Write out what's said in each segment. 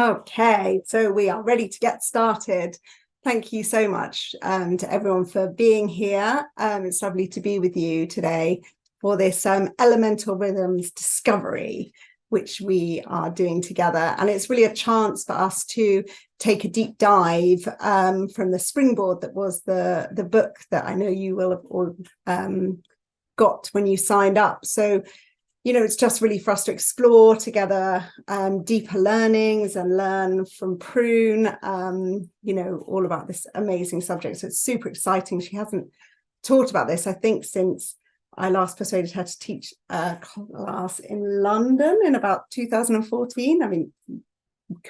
Okay, so we are ready to get started. Thank you so much to everyone for being here. It's lovely to be with you today for this elemental rhythms discovery, which we are doing together. And it's really a chance for us to take a deep dive from the springboard that was the book that I know you will have all got when you signed up. So, you know, it's just really for us to explore together deeper learnings and learn from Prune, you know, all about this amazing subject. So it's super exciting. She hasn't talked about this, I think, since I last persuaded her to teach a class in London in about 2014. I mean,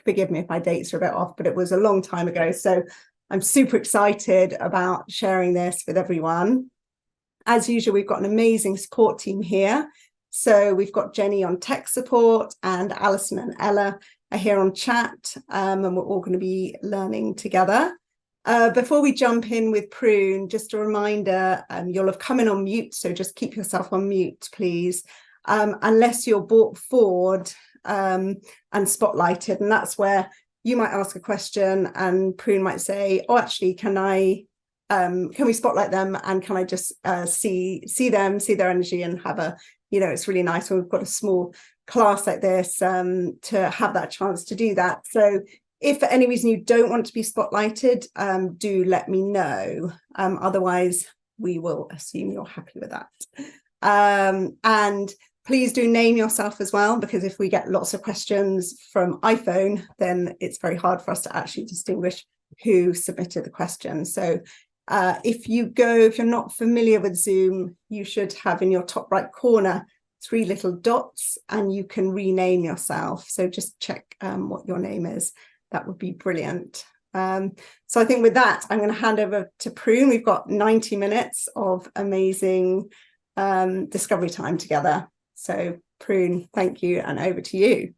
forgive me if my dates are a bit off, but it was a long time ago. So I'm super excited about sharing this with everyone. As usual, we've got an amazing support team here. So we've got Jenny on tech support, and Alison and Ella are here on chat, and we're all going to be learning together. Before we jump in with Prune, just a reminder, you'll have come in on mute, so just keep yourself on mute, please, unless you're brought forward and spotlighted, and that's where you might ask a question and Prune might say, oh, actually, can we spotlight them, and can I just see them, see their energy, and have a, you know, it's really nice when we've got a small class like this to have that chance to do that. So if for any reason you don't want to be spotlighted, do let me know. Otherwise, we will assume you're happy with that. And please do name yourself as well, because if we get lots of questions from iPhone, then it's very hard for us to actually distinguish who submitted the question. So if you're not familiar with Zoom, you should have in your top right corner 3 little dots, and you can rename yourself. So just check what your name is. That would be brilliant. So I think with that, I'm going to hand over to Prune. We've got 90 minutes of amazing discovery time together. So Prune, thank you, and over to you.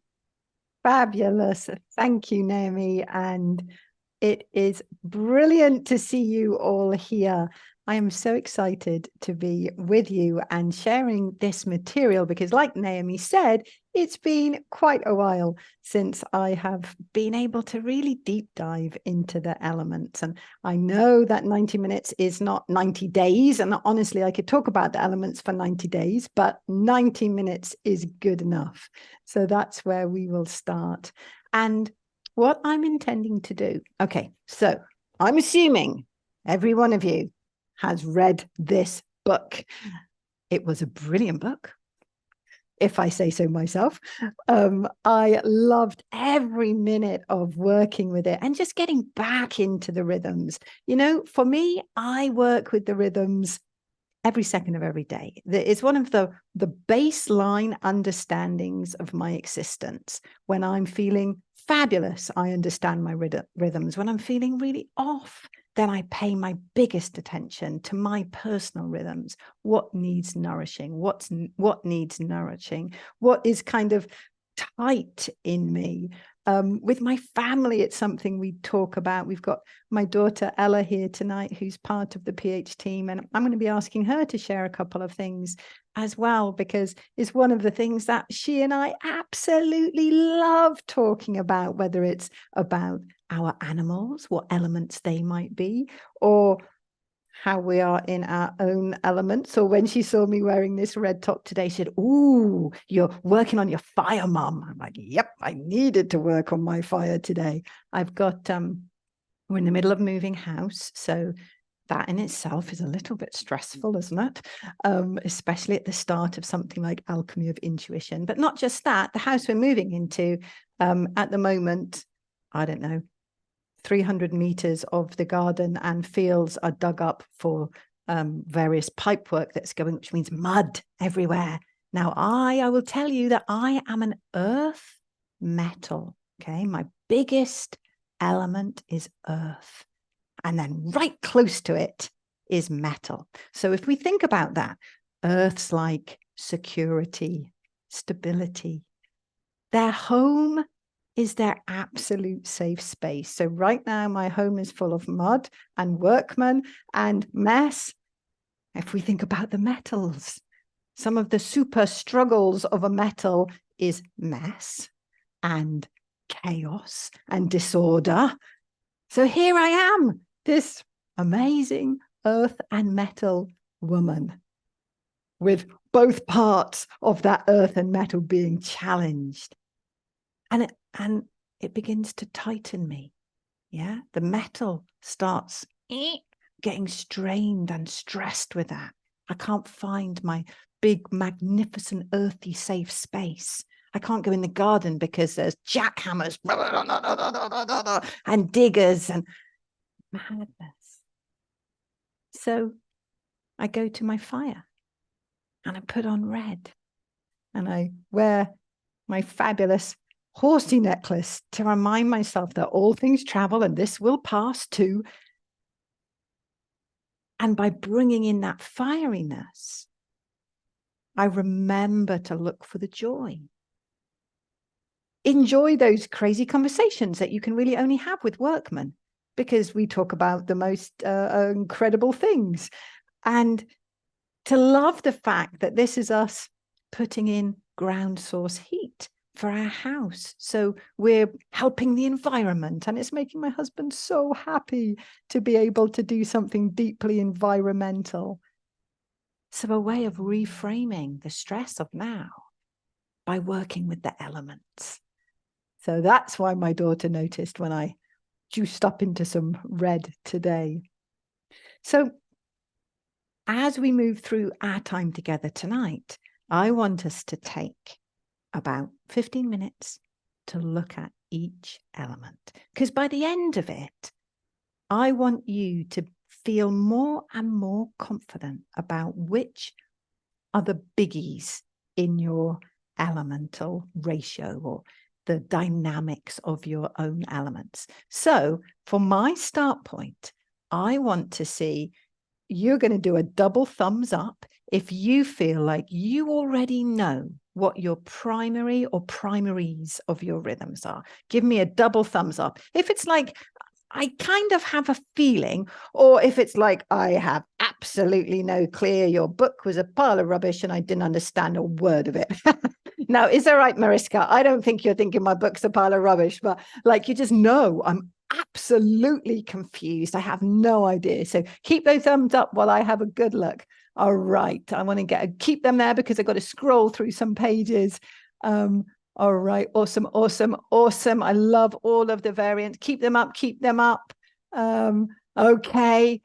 Fabulous. Thank you, Naomi. And it is brilliant to see you all here. I am so excited to be with you and sharing this material because, like Naomi said, it's been quite a while since I have been able to really deep dive into the elements. And I know that 90 minutes is not 90 days. And honestly, I could talk about the elements for 90 days, but 90 minutes is good enough. So that's where we will start. And what I'm intending to do. Okay, so I'm assuming every one of you has read this book. It was a brilliant book, if I say so myself. I loved every minute of working with it and just getting back into the rhythms. You know, for me, I work with the rhythms every second of every day. It's one of the baseline understandings of my existence. When I'm feeling fabulous, I understand my rhythms. When I'm feeling really off, then I pay my biggest attention to my personal rhythms. What needs nourishing? What needs nourishing? What is kind of tight in me? With my family, it's something we talk about. We've got my daughter Ella here tonight, who's part of the PH team, and I'm going to be asking her to share a couple of things as well, because it's one of the things that she and I absolutely love talking about, whether it's about our animals, what elements they might be, or how we are in our own elements. Or when she saw me wearing this red top today, she said, ooh, you're working on your fire, Mum. I'm like, yep, I needed to work on my fire today. I've got, we're in the middle of moving house. So that in itself is a little bit stressful, isn't it? Especially at the start of something like Alchemy of Intuition. But not just that, the house we're moving into at the moment, I don't know, 300 meters of the garden and fields are dug up for various pipe work that's going, which means mud everywhere. Now, I will tell you that I am an earth metal, okay? My biggest element is earth. And then right close to it is metal. So if we think about that, earth's like security, stability. Their home is their absolute safe space. So right now, my home is full of mud and workmen and mess. If we think about the metals, some of the super struggles of a metal is mess and chaos and disorder. So here I am, this amazing earth and metal woman, with both parts of that earth and metal being challenged. And it begins to tighten me. Yeah, the metal starts getting strained and stressed with that. I can't find my big, magnificent, earthy, safe space. I can't go in the garden because there's jackhammers and diggers and madness. So I go to my fire and I put on red and I wear my fabulous horsey necklace to remind myself that all things travel and this will pass too. And by bringing in that fieriness, I remember to look for the joy. Enjoy those crazy conversations that you can really only have with workmen, because we talk about the most incredible things. And to love the fact that this is us putting in ground source heat for our house. So we're helping the environment, and it's making my husband so happy to be able to do something deeply environmental. So a way of reframing the stress of now by working with the elements. So that's why my daughter noticed when I juiced up into some red today. So as we move through our time together tonight, I want us to take about 15 minutes to look at each element, because by the end of it, I want you to feel more and more confident about which are the biggies in your elemental ratio or the dynamics of your own elements. So for my start point, I want to see, you're going to do a double thumbs up if you feel like you already know what your primary or primaries of your rhythms are. Give me a double thumbs up. If it's like, I kind of have a feeling, or if it's like, I have absolutely no clear, your book was a pile of rubbish and I didn't understand a word of it. Now, is that right, Mariska? I don't think you're thinking my book's a pile of rubbish, but like, you just know I'm absolutely confused. I have no idea. So keep those thumbs up while I have a good look. All right. I want to keep them there because I've got to scroll through some pages. All right. Awesome. Awesome. Awesome. I love all of the variants. Keep them up. Keep them up. Okay.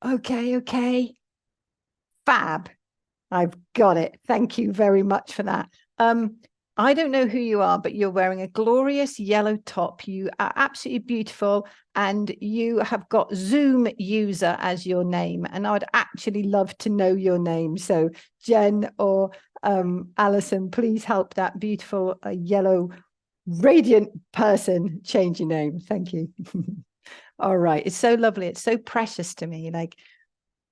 Okay. Okay. Fab. I've got it. Thank you very much for that. I don't know who you are, but you're wearing a glorious yellow top. You are absolutely beautiful, and you have got Zoom user as your name. And I would actually love to know your name. So Jen or Alison, please help that beautiful yellow radiant person change your name. Thank you. All right. It's so lovely. It's so precious to me. Like,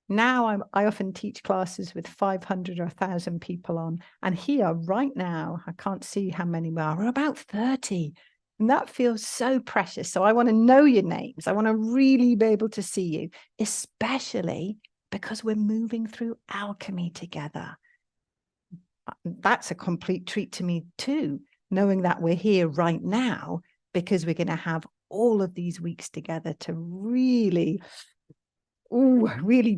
now I often teach classes with 500 or 1,000 people on, and here right now, I can't see how many we are. We're about 30, and that feels so precious. So I want to know your names. I want to really be able to see you, especially because we're moving through alchemy together. That's a complete treat to me too, knowing that we're here right now, because we're going to have all of these weeks together to really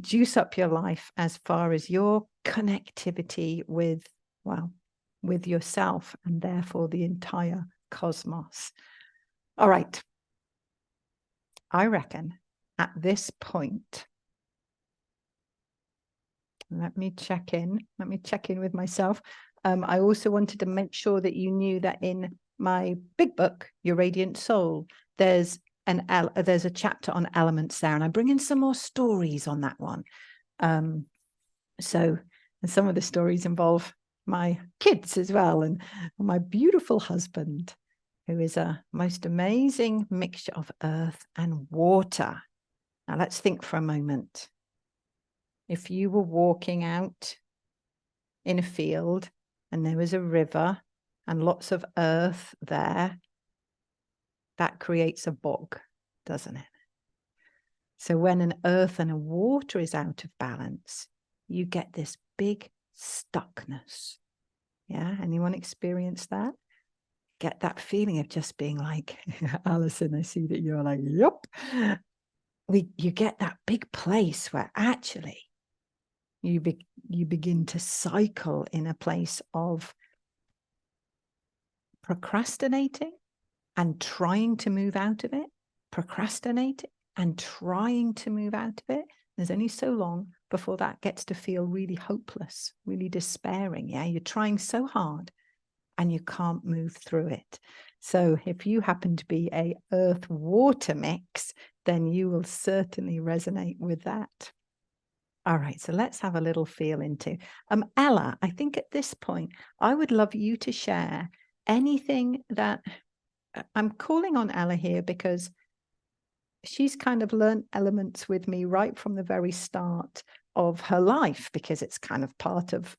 juice up your life as far as your connectivity with, well, with yourself and therefore the entire cosmos. All right. I reckon at this point, let me check in with myself. I also wanted to make sure that you knew that in my big book, Your Radiant Soul, there's a chapter on elements there, and I bring in some more stories on that one. And some of the stories involve my kids as well, and my beautiful husband, who is a most amazing mixture of earth and water. Now let's think for a moment. If you were walking out in a field and there was a river and lots of earth there, that creates a bog, doesn't it? So when an earth and a water is out of balance, you get this big stuckness. Yeah, anyone experience that? get that feeling of just being like, Alison, I see that you're like, yep. You get that big place where actually you begin to cycle in a place of procrastinating and trying to move out of it, procrastinating and trying to move out of it. There's only so long before that gets to feel really hopeless, really despairing. Yeah, you're trying so hard and you can't move through it. So if you happen to be a earth-water mix, then you will certainly resonate with that. All right, so let's have a little feel into Ella. I think at this point, I would love you to share anything that I'm calling on Ella here because she's kind of learned elements with me right from the very start of her life, because it's kind of part of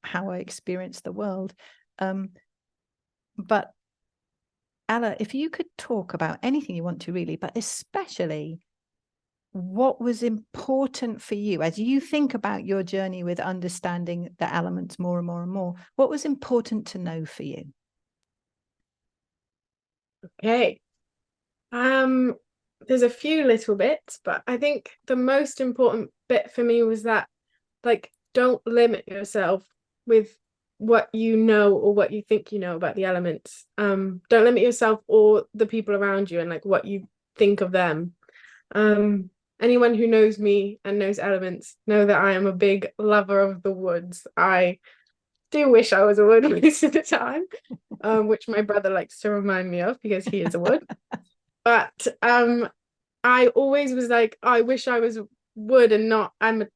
how I experience the world. But Ella, if you could talk about anything you want to really, but especially what was important for you as you think about your journey with understanding the elements more and more and more, what was important to know for you? Okay. There's a few little bits, but I think the most important bit for me was that, like, don't limit yourself with what you know or what you think you know about the elements. Don't limit yourself or the people around you and like what you think of them. Anyone who knows me and knows elements know that I am a big lover of the woods. I do wish I was a wood most of the time, which my brother likes to remind me of because he is a wood. But I always was like, I wish I was wood and not, I'm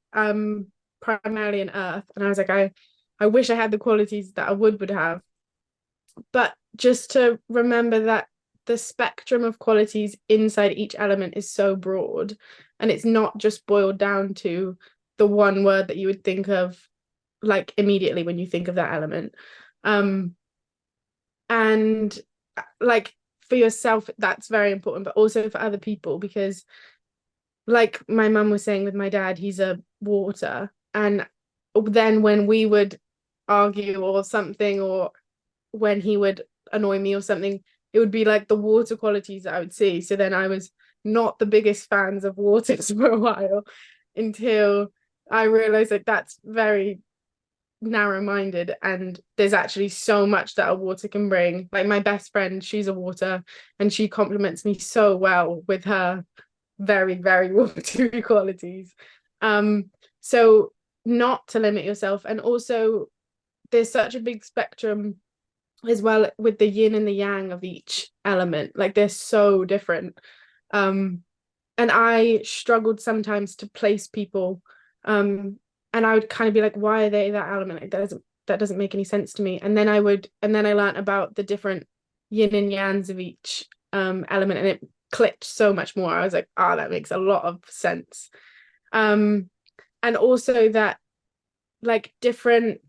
primarily an earth. And I was like, I wish I had the qualities that a wood would have. But just to remember that the spectrum of qualities inside each element is so broad, and it's not just boiled down to the one word that you would think of like immediately when you think of that element. And like for yourself, that's very important, but also for other people, because like my mum was saying with my dad, he's a water. And then when we would argue or something, or when he would annoy me or something, it would be like the water qualities that I would see. So then I was not the biggest fans of waters for a while, until I realized like that's very narrow-minded, and there's actually so much that a water can bring. Like my best friend, she's a water, and she compliments me so well with her very, very watery qualities. So not to limit yourself. And also there's such a big spectrum as well with the yin and the yang of each element. Like they're so different. And I struggled sometimes to place people, and I would kind of be like, why are they that element? Like that doesn't make any sense to me. And then I learned about the different yin and yangs of each element, and it clicked so much more. I was like, that makes a lot of sense. And also that like different,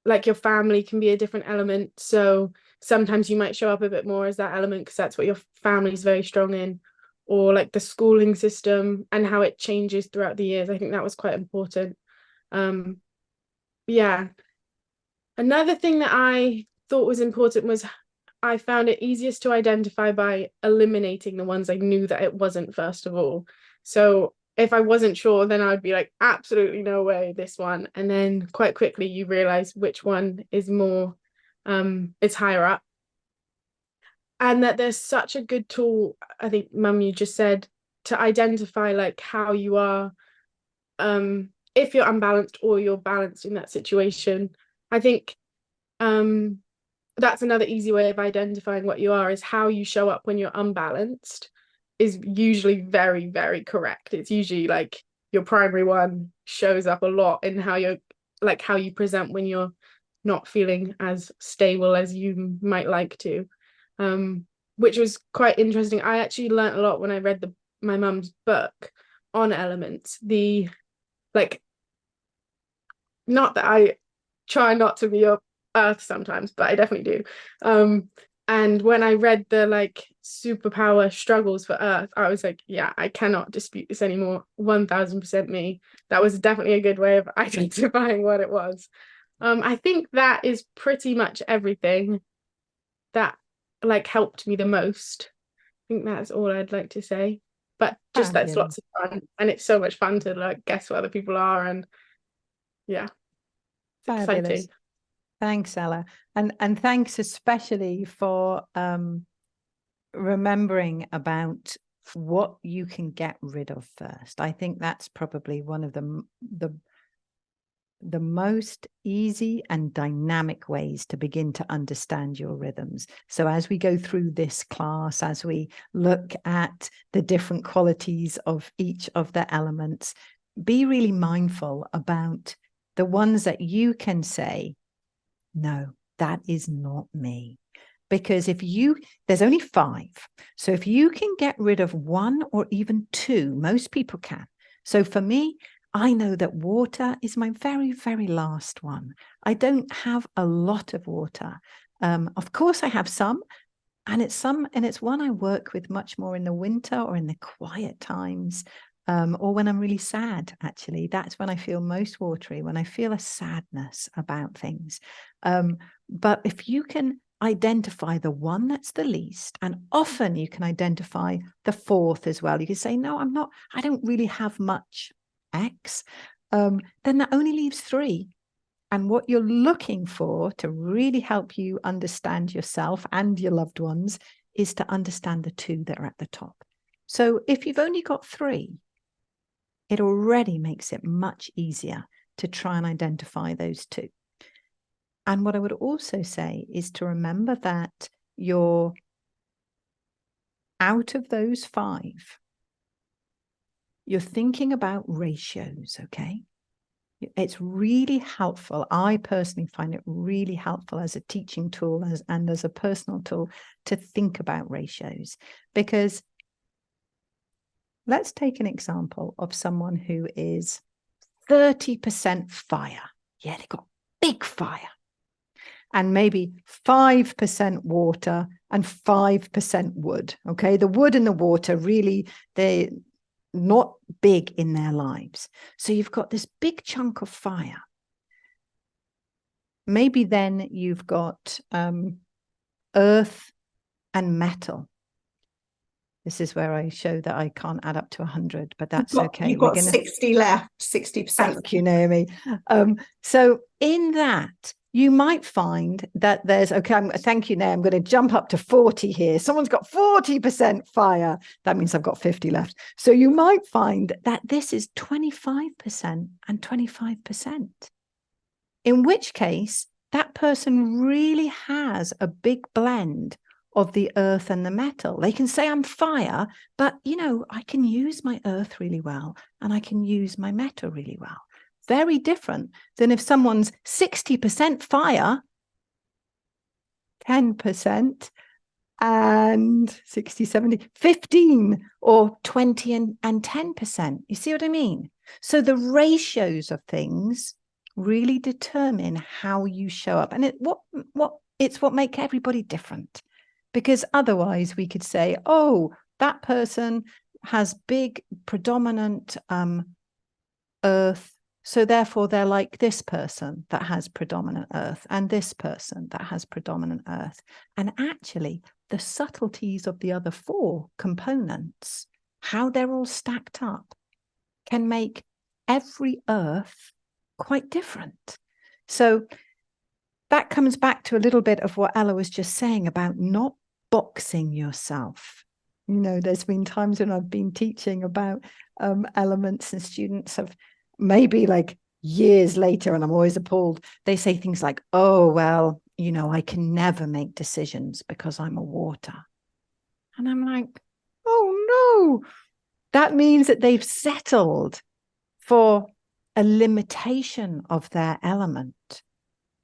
like your family can be a different element. So sometimes you might show up a bit more as that element because that's what your family's very strong in, or like the schooling system and how it changes throughout the years. I think that was quite important. Yeah. Another thing that I thought was important was I found it easiest to identify by eliminating the ones I knew that it wasn't, first of all. So if I wasn't sure, then I'd be like, absolutely no way, this one. And then quite quickly you realize which one is more, it's higher up. And that there's such a good tool, I think, Mum, you just said, to identify like how you are, if you're unbalanced or you're balanced in that situation. I think that's another easy way of identifying what you are, is how you show up when you're unbalanced is usually very, very correct. It's usually like your primary one shows up a lot in how you're, like how you present when you're not feeling as stable as you might like to, which was quite interesting. I actually learned a lot when I read my mum's book on elements. The like, not that I try not to be a earth sometimes, but I definitely do. And when I read the like superpower struggles for earth, I was like, yeah, I cannot dispute this anymore. 1000% me. That was definitely a good way of identifying what it was. I think that is pretty much everything that like helped me the most. I think that's all I'd like to say. But just that's Fabulous. lots of fun, and it's so much fun to like guess what other people are, and yeah, it's Fabulous. exciting. Thanks, Ella. And thanks especially for remembering about what you can get rid of first. I think that's probably one of the most easy and dynamic ways to begin to understand your rhythms. So as we go through this class, as we look at the different qualities of each of the elements, be really mindful about the ones that you can say, no, that is not me. Because there's only 5. So if you can get rid of 1 or even 2, most people can. So for me, I know that water is my very, very last one. I don't have a lot of water. Of course, I have some, and it's one I work with much more in the winter or in the quiet times, or when I'm really sad. Actually, that's when I feel most watery, when I feel a sadness about things. But if you can identify the one that's the least, and often you can identify the 4th as well. You can say, no, I don't really have much X, then that only leaves 3. And what you're looking for to really help you understand yourself and your loved ones is to understand the 2 that are at the top. So if you've only got 3, it already makes it much easier to try and identify those 2. And what I would also say is to remember that you're out of those 5, you're thinking about ratios, okay? It's really helpful. I personally find it really helpful as a teaching tool and as a personal tool to think about ratios. Because let's take an example of someone who is 30% fire. Yeah, they've got big fire. And maybe 5% water and 5% wood. Okay, the wood and the water really, they're not big in their lives. So you've got this big chunk of fire. Maybe then you've got earth and metal. This is where I show that I can't add up to 100, but that's okay. You've got 60 left, 60%. Thank you, Naomi. So in that, you might find that there's, thank you, Naomi. I'm going to jump up to 40 here. Someone's got 40% fire. That means I've got 50 left. So you might find that this is 25% and 25%. In which case, that person really has a big blend of the earth and the metal. They can say I'm fire, but I can use my earth really well and I can use my metal really well. Very different than if someone's 60% fire, 10%, and 60, 70, 15 or 20 and 10%. You see what I mean? So the ratios of things really determine how you show up. And it's what makes everybody different. Because otherwise we could say, oh, that person has big predominant earth, so therefore they're like this person that has predominant earth and this person that has predominant earth. And actually the subtleties of the other 4 components, how they're all stacked up, can make every earth quite different. So that comes back to a little bit of what Ella was just saying about not boxing yourself. There's been times when I've been teaching about elements and students have maybe like years later, and I'm always appalled, they say things like, oh, well, I can never make decisions because I'm a water. And I'm like, oh no, that means that they've settled for a limitation of their element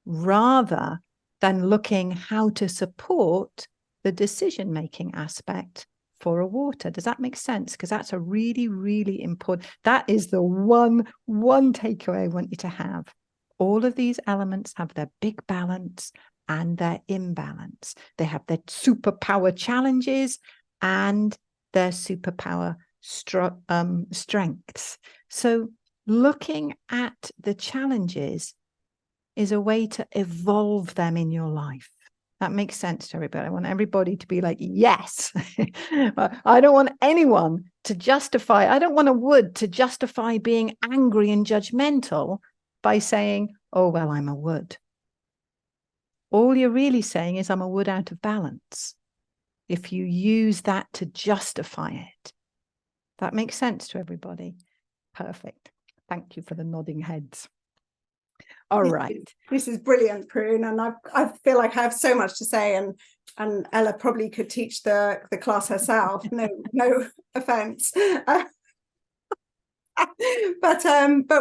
rather than looking how to support the decision-making aspect for a water. Does that make sense? Because that's a really, really important, that is the one takeaway I want you to have. All of these elements have their big balance and their imbalance. They have their superpower challenges and their superpower strengths. So looking at the challenges is a way to evolve them in your life. That makes sense to everybody. I want everybody to be like, yes. I don't want anyone to justify, I don't want a wood to justify being angry and judgmental by saying, oh, well, I'm a wood. All you're really saying is I'm a wood out of balance. If you use that to justify it. That makes sense to everybody. Perfect. Thank you for the nodding heads. All right. This is brilliant, Prune, and I feel like I have so much to say, and Ella probably could teach the class herself. No offense. But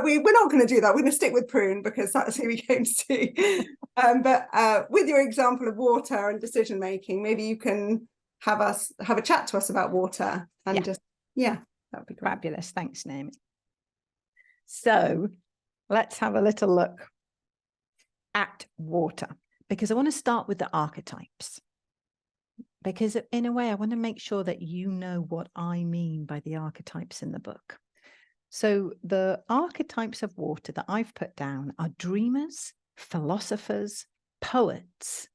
we're not going to do that. We're going to stick with Prune because that's who we came to see. But with your example of water and decision making, maybe you can have a chat to us about water and that'd be great. Fabulous. Thanks, Naomi. So let's have a little look at water, because I want to start with the archetypes, because in a way I want to make sure that you know what I mean by the archetypes in the book. So the archetypes of water that I've put down are dreamers, philosophers, poets,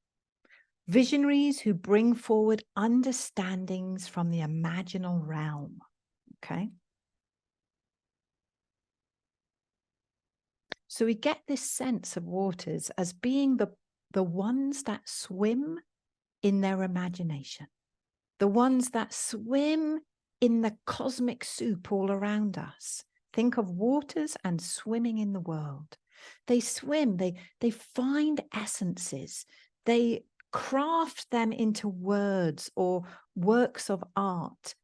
visionaries who bring forward understandings from the imaginal realm. Okay. So we get this sense of waters as being the ones that swim in their imagination, the ones that swim in the cosmic soup all around us. Think of waters and swimming in the world. They swim, they find essences, they craft them into words or works of art.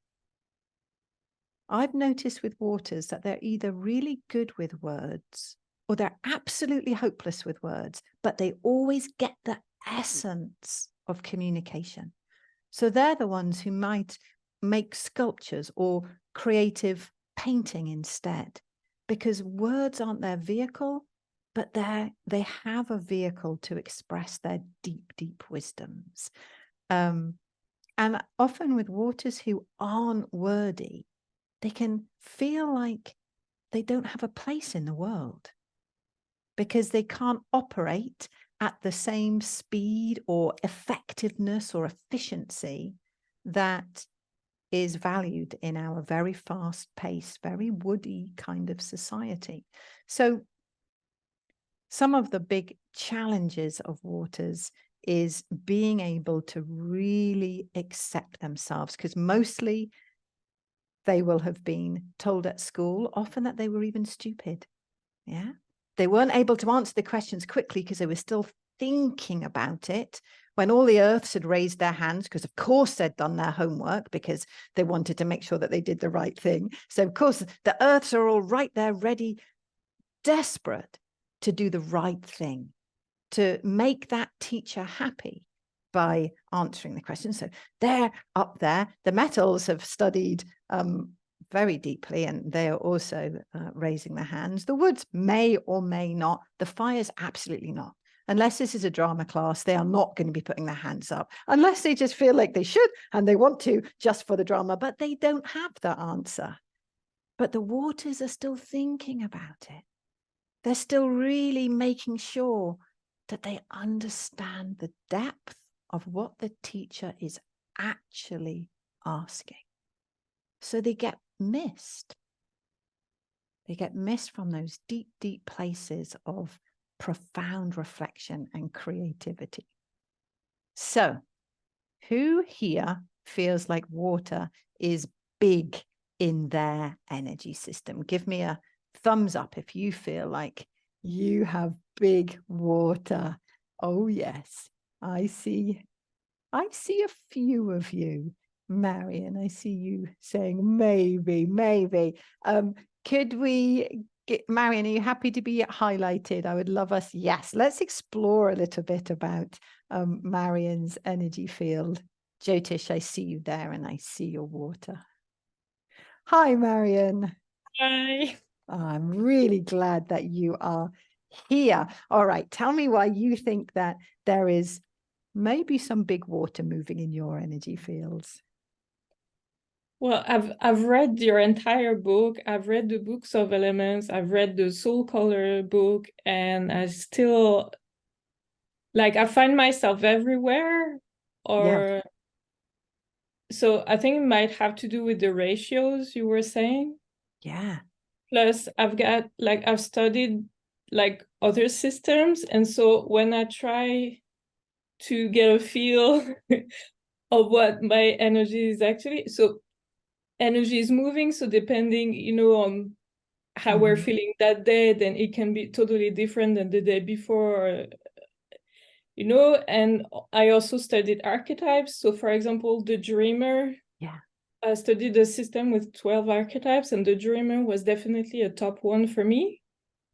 I've noticed with waters that they're either really good with words or they're absolutely hopeless with words, but they always get the essence of communication. So they're the ones who might make sculptures or creative painting instead, because words aren't their vehicle, but they have a vehicle to express their deep, deep wisdoms. And often with waters who aren't wordy, they can feel like they don't have a place in the world because they can't operate at the same speed or effectiveness or efficiency that is valued in our very fast-paced, very woody kind of society. So some of the big challenges of waters is being able to really accept themselves, because mostly they will have been told at school often that they were even stupid. Yeah. They weren't able to answer the questions quickly because they were still thinking about it when all the earths had raised their hands, because of course they'd done their homework because they wanted to make sure that they did the right thing. So of course the earths are all right there, ready, desperate to do the right thing, to make that teacher happy by answering the question. So they're up there. The metals have studied very deeply, and they are also raising their hands. The woods may or may not. The fires, absolutely not. Unless this is a drama class, they are not going to be putting their hands up, unless they just feel like they should and they want to just for the drama, but they don't have the answer. But the waters are still thinking about it. They're still really making sure that they understand the depth of what the teacher is actually asking. So they get missed. They get missed from those deep, deep places of profound reflection and creativity. So who here feels like water is big in their energy system? Give me a thumbs up if you feel like you have big water. Oh yes, I see a few of you. Marion, I see you saying maybe. Could we get Marion, are you happy to be highlighted? I would love us. Yes, let's explore a little bit about Marion's energy field. Jyotish, I see you there and I see your water. Hi, Marion. Hi. I'm really glad that you are here. All right, tell me why you think that there is maybe some big water moving in your energy fields. Well, I've read your entire book. I've read the books of elements. I've read the soul color book, and I still like I find myself everywhere, or so I think it might have to do with the ratios you were saying. Yeah. Plus I've studied like other systems, and so when I try to get a feel of what my energy is actually, so energy is moving, so depending, on how we're feeling that day, then it can be totally different than the day before, and I also studied archetypes. So for example, the dreamer, I studied a system with 12 archetypes, and the dreamer was definitely a top one for me.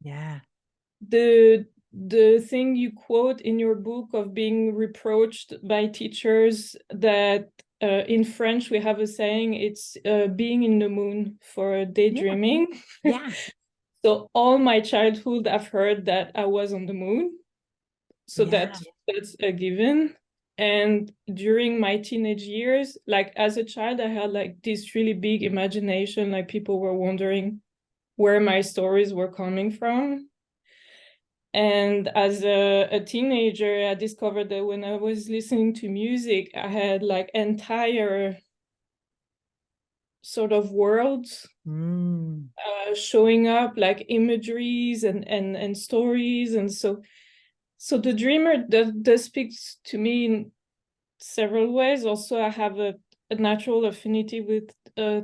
Yeah. The thing you quote in your book of being reproached by teachers, that in French we have a saying, it's being in the moon for daydreaming. Yeah. So all my childhood I've heard that I was on the moon. So that's a given. And during my teenage years, like as a child, I had like this really big imagination, like people were wondering where my stories were coming from. And as a teenager, I discovered that when I was listening to music, I had like entire sort of worlds showing up, like imageries and stories. And so the dreamer does speak to me in several ways. Also, I have a natural affinity with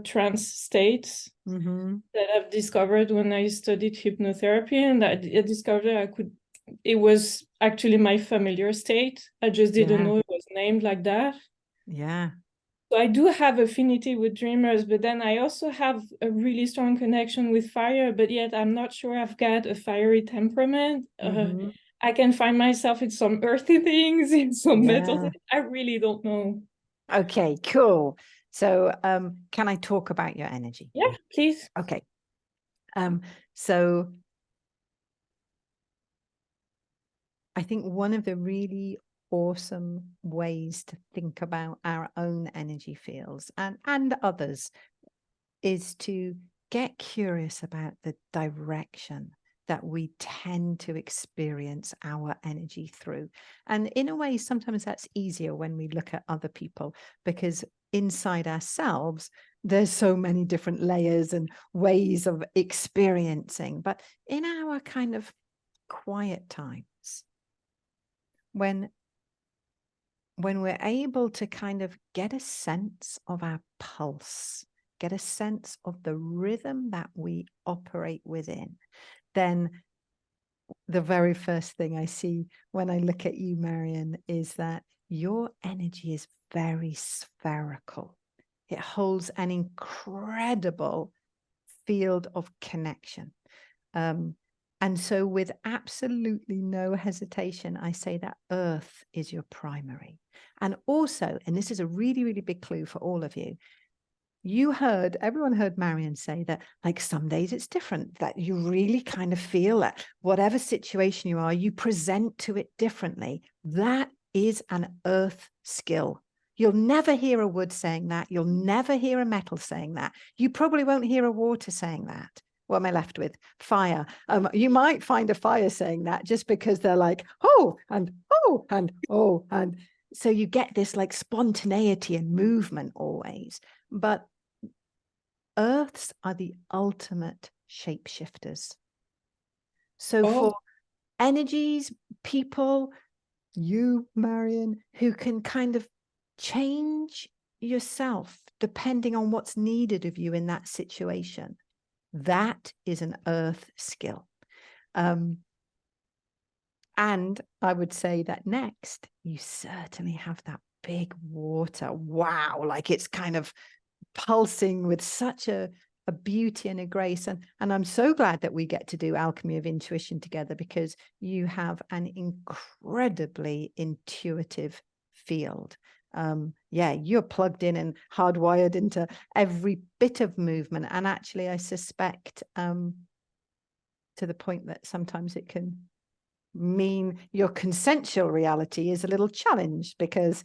trance states that I've discovered when I studied hypnotherapy, and I discovered it was actually my familiar state. I just didn't know it was named like that. Yeah. So I do have affinity with dreamers, but then I also have a really strong connection with fire, but yet I'm not sure I've got a fiery temperament. I can find myself in some earthy things, in some metal things. I really don't know. Okay, cool. So can I talk about your energy? Yeah, please. Okay. So I think one of the really awesome ways to think about our own energy fields and others is to get curious about the direction that we tend to experience our energy through. And in a way, sometimes that's easier when we look at other people, because inside ourselves, there's so many different layers and ways of experiencing. But in our kind of quiet times, when we're able to kind of get a sense of our pulse, get a sense of the rhythm that we operate within, then the very first thing I see when I look at you, Marion, is that your energy is very spherical. It holds an incredible field of connection. And so with absolutely no hesitation, I say that Earth is your primary. And also, and this is a really, really big clue for all of you, everyone heard Marion say that like some days it's different, that you really kind of feel that whatever situation you are, you present to it differently. That is an earth skill. You'll never hear a wood saying that. You'll never hear a metal saying that. You probably won't hear a water saying that. What am I left with? Fire. You might find a fire saying that just because they're like, oh, and oh, and oh, and so you get this like spontaneity and movement always. But Earths are the ultimate shapeshifters. So for energies, people, you, Marion, who can kind of change yourself depending on what's needed of you in that situation, that is an earth skill. And I would say that next, you certainly have that big water. Wow, like it's kind of pulsing with such a beauty and a grace. And I'm so glad that we get to do Alchemy of Intuition together, because you have an incredibly intuitive field. You're plugged in and hardwired into every bit of movement. And actually, I suspect to the point that sometimes it can mean your consensual reality is a little challenged, because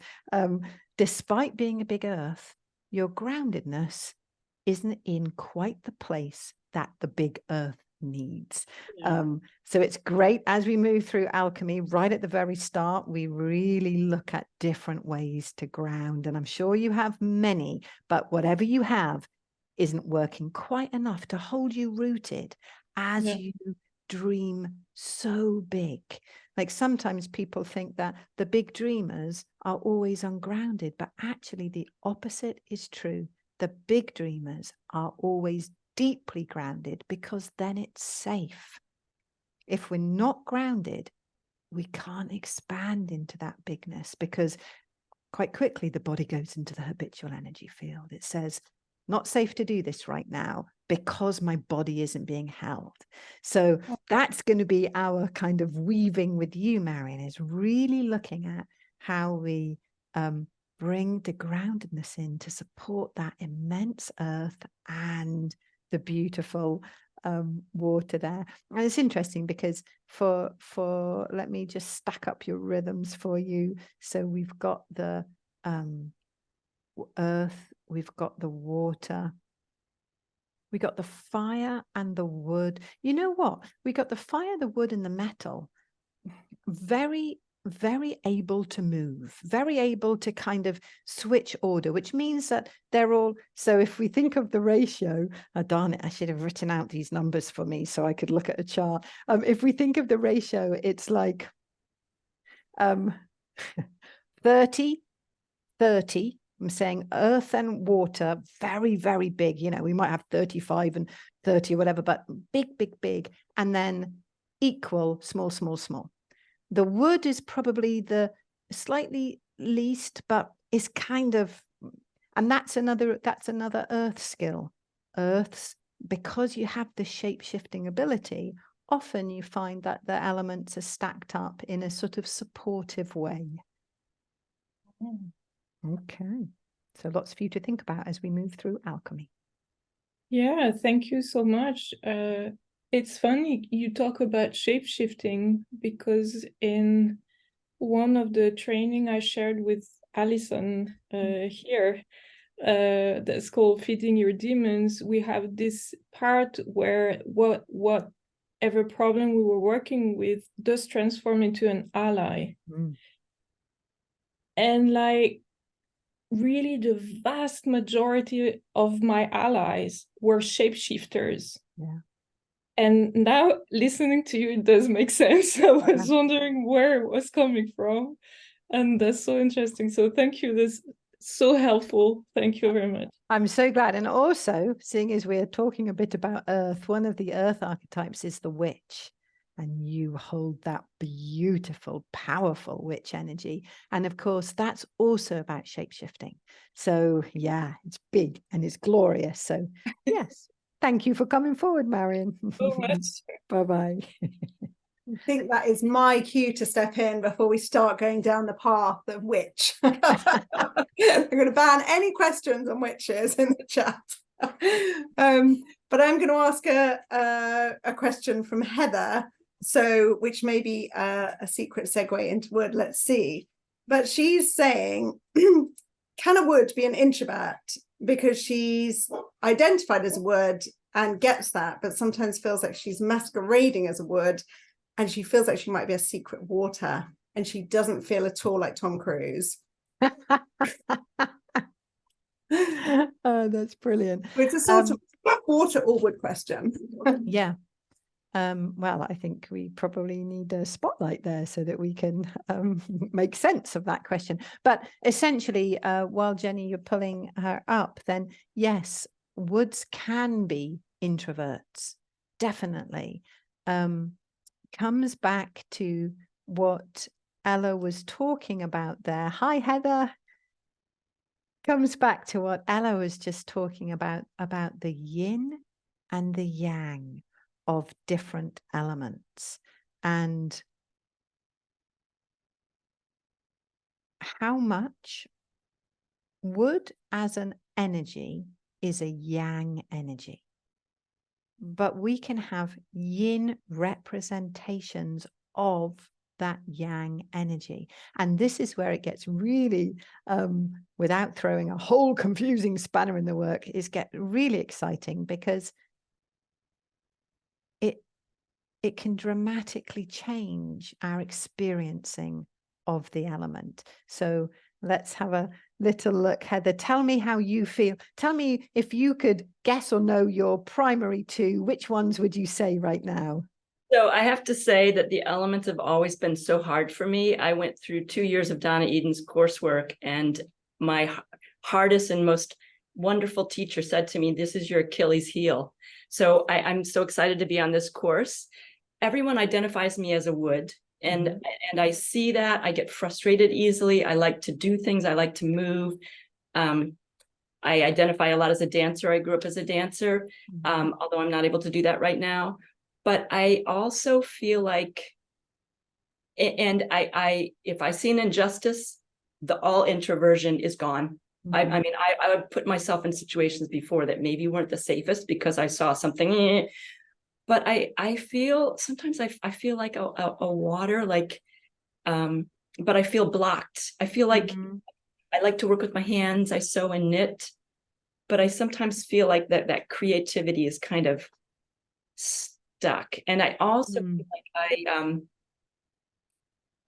despite being a big earth, your groundedness isn't in quite the place that the big earth needs. Yeah. So it's great as we move through alchemy. Right at the very start, we really look at different ways to ground, and I'm sure you have many, but whatever you have isn't working quite enough to hold you rooted as you dream so big. Like sometimes people think that the big dreamers are always ungrounded, but actually the opposite is true. The big dreamers are always deeply grounded, because then it's safe. If we're not grounded, we can't expand into that bigness, because quite quickly the body goes into the habitual energy field. It says, not safe to do this right now because my body isn't being held. So that's going to be our kind of weaving with you, Marion, is really looking at how we bring the groundedness in to support that immense earth and the beautiful water there. And it's interesting because for let me just stack up your rhythms for you. So we've got the earth, we've got the water, we got the fire and the wood. You know what? We got the fire, the wood, and the metal. Very, very able to move, very able to kind of switch order, which means that they're all. So if we think of the ratio, darn it, I should have written out these numbers for me so I could look at a chart. If we think of the ratio, it's like 30, 30. I'm saying earth and water, very, very big. You know, we might have 35 and 30 or whatever, but big, big, big. And then equal, small, small, small. The wood is probably the slightly least, but is kind of, and that's another earth skill. Earth's, because you have the shape-shifting ability, often you find that the elements are stacked up in a sort of supportive way. Okay, so lots for you to think about as we move through alchemy. Yeah, thank you so much. It's funny you talk about shape-shifting, because in one of the training I shared with Alison here, that's called Feeding Your Demons, we have this part where whatever problem we were working with does transform into an ally. And like, really the vast majority of my allies were shapeshifters. Yeah. And now listening to you, it does make sense. I was wondering where it was coming from. And that's so interesting. So thank you. That's so helpful. Thank you very much. I'm so glad. And also, seeing as we're talking a bit about earth, one of the earth archetypes is the witch. And you hold that beautiful, powerful witch energy. And of course, that's also about shape-shifting. So yeah, it's big and it's glorious. So yes, thank you for coming forward, Marion. So much. Bye-bye. I think that is my cue to step in before we start going down the path of witch. I'm going to ban any questions on witches in the chat. But I'm going to ask a question from Heather, so which may be a secret segue into wood. Let's see. But she's saying, can a wood be an introvert? Because she's identified as a wood and gets that, but sometimes feels like she's masquerading as a wood. And she feels like she might be a secret water, and she doesn't feel at all like Tom Cruise. Oh, that's brilliant. It's a sort of water or wood question. Yeah. Well, I think we probably need a spotlight there so that we can make sense of that question. But essentially, while Jenny, you're pulling her up, then yes, woods can be introverts, definitely. Comes back to what Ella was talking about there. Hi, Heather. Comes back to what Ella was just talking about the yin and the yang of different elements, and how much wood as an energy is a yang energy. But we can have yin representations of that yang energy. And this is where it gets really, without throwing a whole confusing spanner in the work, is get really exciting, because it can dramatically change our experiencing of the element. So let's have a little look. Heather, tell me how you feel. Tell me if you could guess or know your primary two, which ones would you say right now? So I have to say that the elements have always been so hard for me. I went through 2 years of Donna Eden's coursework, and my hardest and most wonderful teacher said to me, this is your Achilles heel. So I'm so excited to be on this course. Everyone identifies me as a wood, and I see that. I get frustrated easily. I like to do things. I like to move. I identify a lot as a dancer. I grew up as a dancer, although I'm not able to do that right now. But I also feel like, and I if I see an injustice, all introversion is gone. I mean, I would put myself in situations before that maybe weren't the safest because I saw something. But I feel sometimes I feel like a water, like, but I feel blocked. I feel like I like to work with my hands. I sew and knit, but I sometimes feel like that creativity is kind of stuck. And I also feel like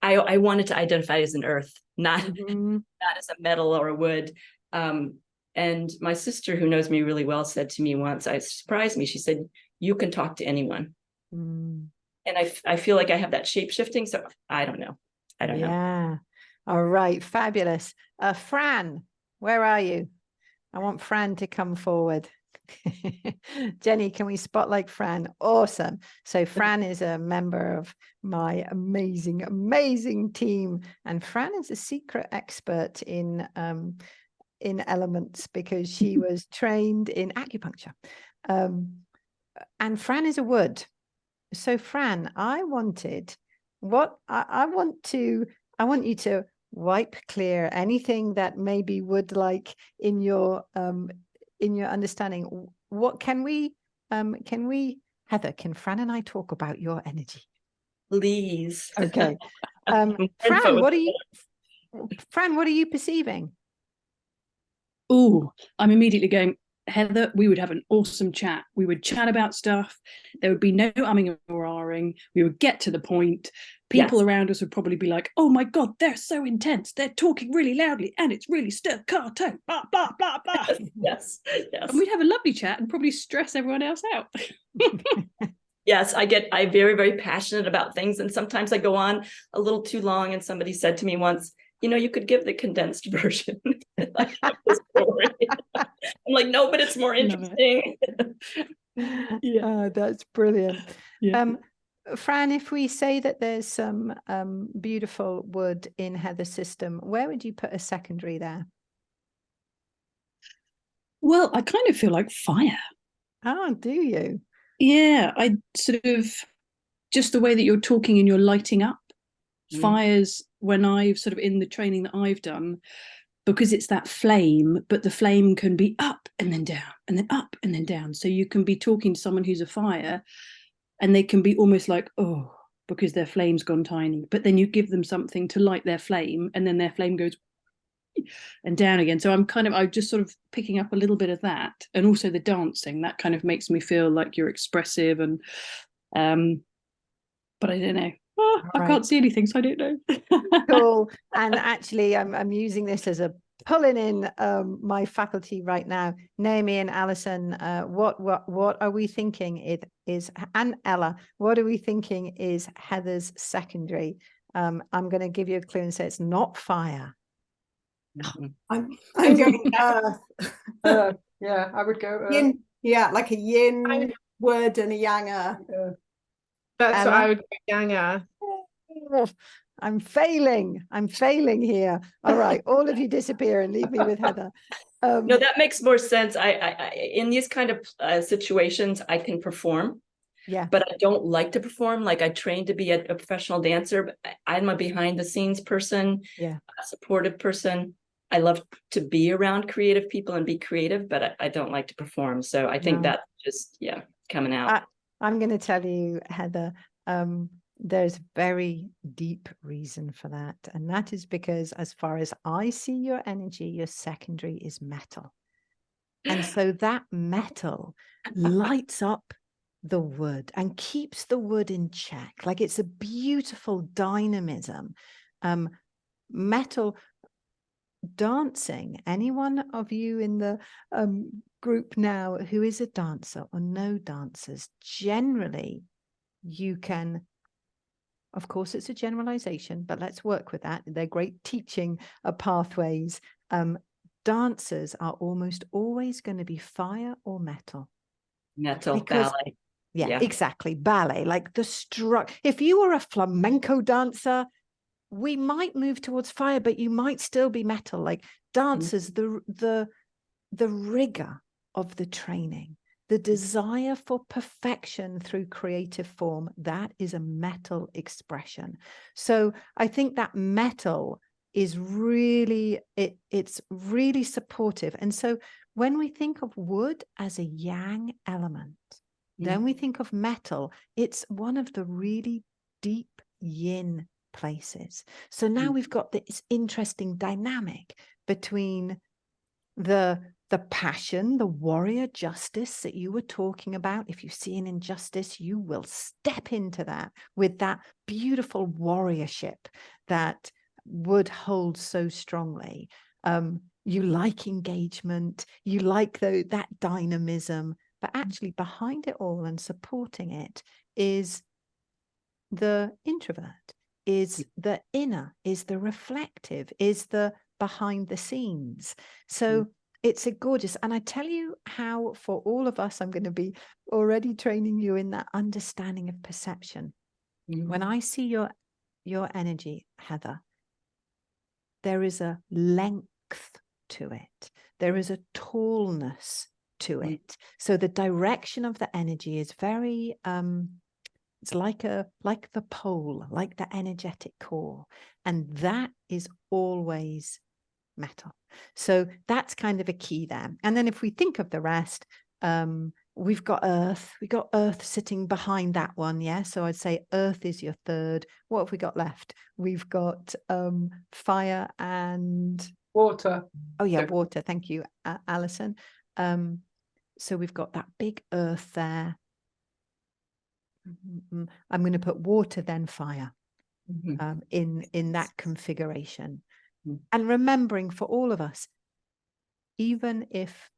I wanted to identify as an earth, not as a metal or a wood. And my sister, who knows me really well, said to me once, it surprised me. She said, you can talk to anyone. And I feel like I have that shape shifting. So I don't know. I don't know. Yeah. All right. Fabulous. Fran, where are you? I want Fran to come forward. Jenny, can we spotlight Fran? Awesome. So Fran is a member of my amazing team. And Fran is a secret expert in elements because she was trained in acupuncture. And Fran is a wood. So Fran, I want you to wipe clear anything that maybe would like in your understanding. What can we Heather, can Fran and I talk about your energy? Please. Okay. Fran, what are you perceiving? Oh, I'm immediately going, Heather, we would have an awesome chat. We would chat about stuff. There would be no umming or ahhing. We would get to the point. People around us would probably be like, oh my God, they're so intense. They're talking really loudly and it's really staccato, blah, blah, blah, blah. Yes. And we'd have a lovely chat and probably stress everyone else out. Yes, I'm very, very passionate about things. And sometimes I go on a little too long. And somebody said to me once, you could give the condensed version. I'm like, no, but it's more interesting. Yeah, that's brilliant. Yeah. Fran, if we say that there's some beautiful wood in Heather's system, where would you put a secondary there? Well, I kind of feel like fire. Oh, do you? Yeah, I sort of, just the way that you're talking and you're lighting up. Fires, when I've sort of in the training that I've done, because it's that flame, but the flame can be up and then down and then up and then down. So you can be talking to someone who's a fire and they can be almost like, oh, because their flame's gone tiny. But then you give them something to light their flame and then their flame goes and down again. So I'm just sort of picking up a little bit of that. And also the dancing, that kind of makes me feel like you're expressive and, but I don't know. I can't see anything, so I don't know. Cool. And actually, I'm using this as a pulling in my faculty right now. Naomi and Alison, what are we thinking it is? And Ella, what are we thinking is Heather's secondary? I'm going to give you a clue and say it's not fire. I'm going earth. Yeah, I would go yin, like a yin word and a yang. That's Ella? what I would go, Yanga. I'm failing here. All right, all of you disappear and leave me with Heather. No, that makes more sense. I in these kind of situations, I can perform. Yeah. But I don't like to perform. Like I trained to be a professional dancer, but I'm a behind the scenes person, a supportive person. I love to be around creative people and be creative, but I don't like to perform. So I think that's just, coming out. I'm going to tell you, Heather, there's very deep reason for that. And that is because as far as I see your energy, your secondary is metal. And so that metal lights up the wood and keeps the wood in check. Like, it's a beautiful dynamism. Metal dancing, anyone of you in the group now who is a dancer or no dancers, generally you can, of course it's a generalization, but let's work with that. They're great teaching pathways. Dancers are almost always going to be fire or metal. Metal, Because, ballet. yeah, exactly. Ballet, like the if you were a flamenco dancer, we might move towards fire, but you might still be metal. Like dancers, the rigor of the training, the desire for perfection through creative form, that is a metal expression. So I think that metal is really, it's really supportive. And so when we think of wood as a yang element, then we think of metal, it's one of the really deep yin places. So now we've got this interesting dynamic between the passion, the warrior justice that you were talking about. If you see an injustice, you will step into that with that beautiful warriorship that wood holds so strongly. You like engagement, you like that dynamism, but actually behind it all and supporting it is the introvert, is the inner, is the reflective, is the behind the scenes. So it's a gorgeous, and I tell you how, for all of us, I'm going to be already training you in that understanding of perception. When I see your energy, Heather, there is a length to it. There is a tallness to it. So the direction of the energy is very it's like the pole, like the energetic core, and that is always metal. So that's kind of a key there. And then if we think of the rest, we've got earth sitting behind that one. Yeah, so I'd say earth is your third. What have we got left? We've got fire and water. Oh yeah, water. Thank you, Alison. So we've got that big earth there. I'm going to put water, then fire, in that configuration. And remembering for all of us, even if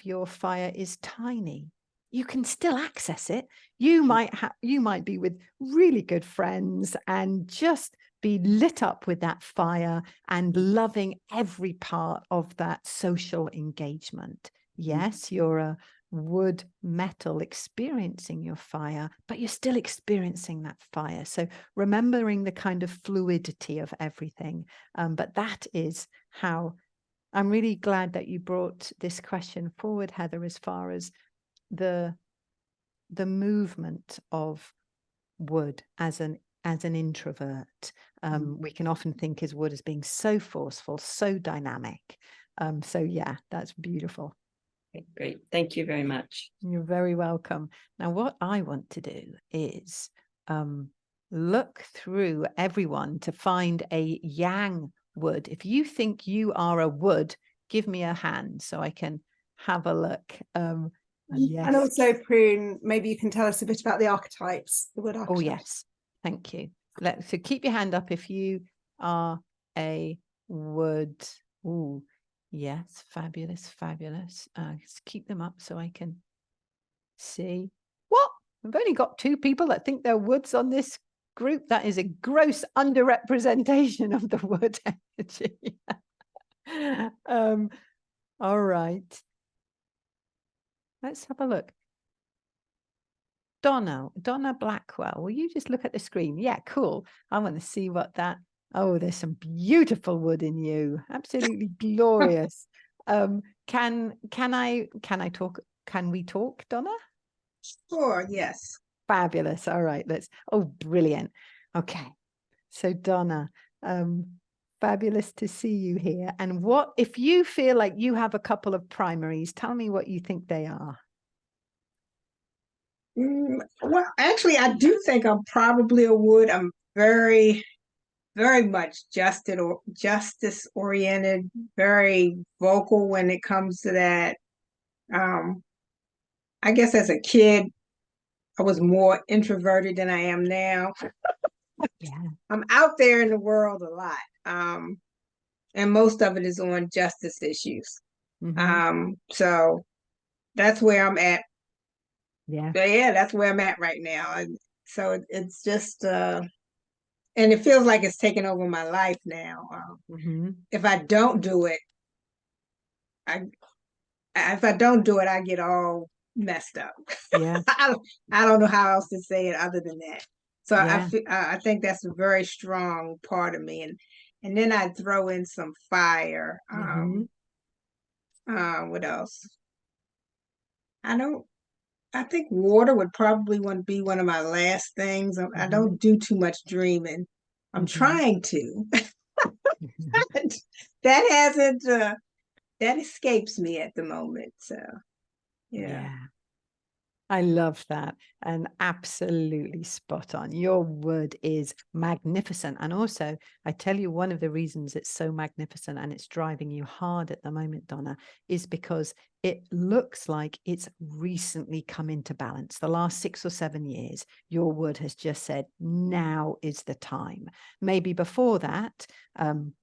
your fire is tiny, you can still access it. You might be with really good friends and just be lit up with that fire and loving every part of that social engagement. Yes, you're a wood metal experiencing your fire, but you're still experiencing that fire. So remembering the kind of fluidity of everything. But that is how I'm really glad that you brought this question forward, Heather, as far as the movement of wood as an introvert. We can often think of wood as being so forceful, so dynamic. So yeah, that's beautiful. Great. Thank you very much. You're very welcome. Now, what I want to do is look through everyone to find a yang wood. If you think you are a wood, give me a hand so I can have a look. Yes. And also, Prune, maybe you can tell us a bit about the archetypes, the wood archetypes. Oh, yes. Thank you. So keep your hand up if you are a wood. Ooh. Yes, fabulous, fabulous. Just keep them up so I can see. What? I've only got 2 people that think they're woods on this group. That is a gross underrepresentation of the wood energy. All right. Let's have a look. Donna Blackwell, will you just look at the screen? Yeah, cool. I want to see what that. Oh, there's some beautiful wood in you. Absolutely glorious. Can I talk? Can we talk, Donna? Sure, yes. Fabulous. All right, oh, brilliant. Okay. So Donna, fabulous to see you here. And what if you feel like you have a couple of primaries, tell me what you think they are. Well, actually, I do think I'm probably a wood. I'm very much justice oriented, very vocal when it comes to that. I guess as a kid, I was more introverted than I am now. Yeah. I'm out there in the world a lot. And most of it is on justice issues. So that's where I'm at. Yeah. But yeah, that's where I'm at right now. And so it's just and it feels like it's taking over my life now. If I don't do it, if I don't do it, I get all messed up. Yeah. I don't know how else to say it other than that. So Yeah. I think that's a very strong part of me. And then I throw in some fire. What else? I think water would probably want to be one of my last things. I don't do too much dreaming. I'm trying to. That hasn't that escapes me at the moment. So yeah. I love that, and absolutely spot on. Your wood is magnificent. And also, I tell you, one of the reasons it's so magnificent and it's driving you hard at the moment, Donna, is because it looks like it's recently come into balance. The last 6 or 7 years, your wood has just said, now is the time. Maybe before that,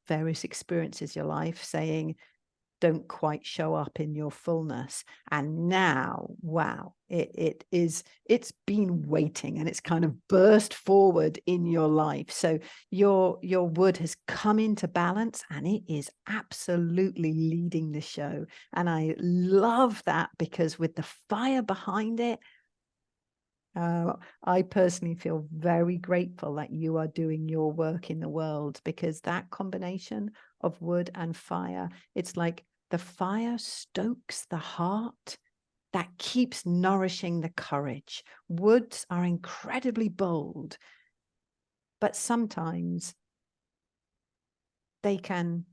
various experiences your life saying, don't quite show up in your fullness. And now, wow, it's been waiting and it's kind of burst forward in your life. So your wood has come into balance and it is absolutely leading the show. And I love that, because with the fire behind it, I personally feel very grateful that you are doing your work in the world, because that combination of wood and fire, it's like the fire stokes the heart that keeps nourishing the courage. Woods are incredibly bold, but sometimes they can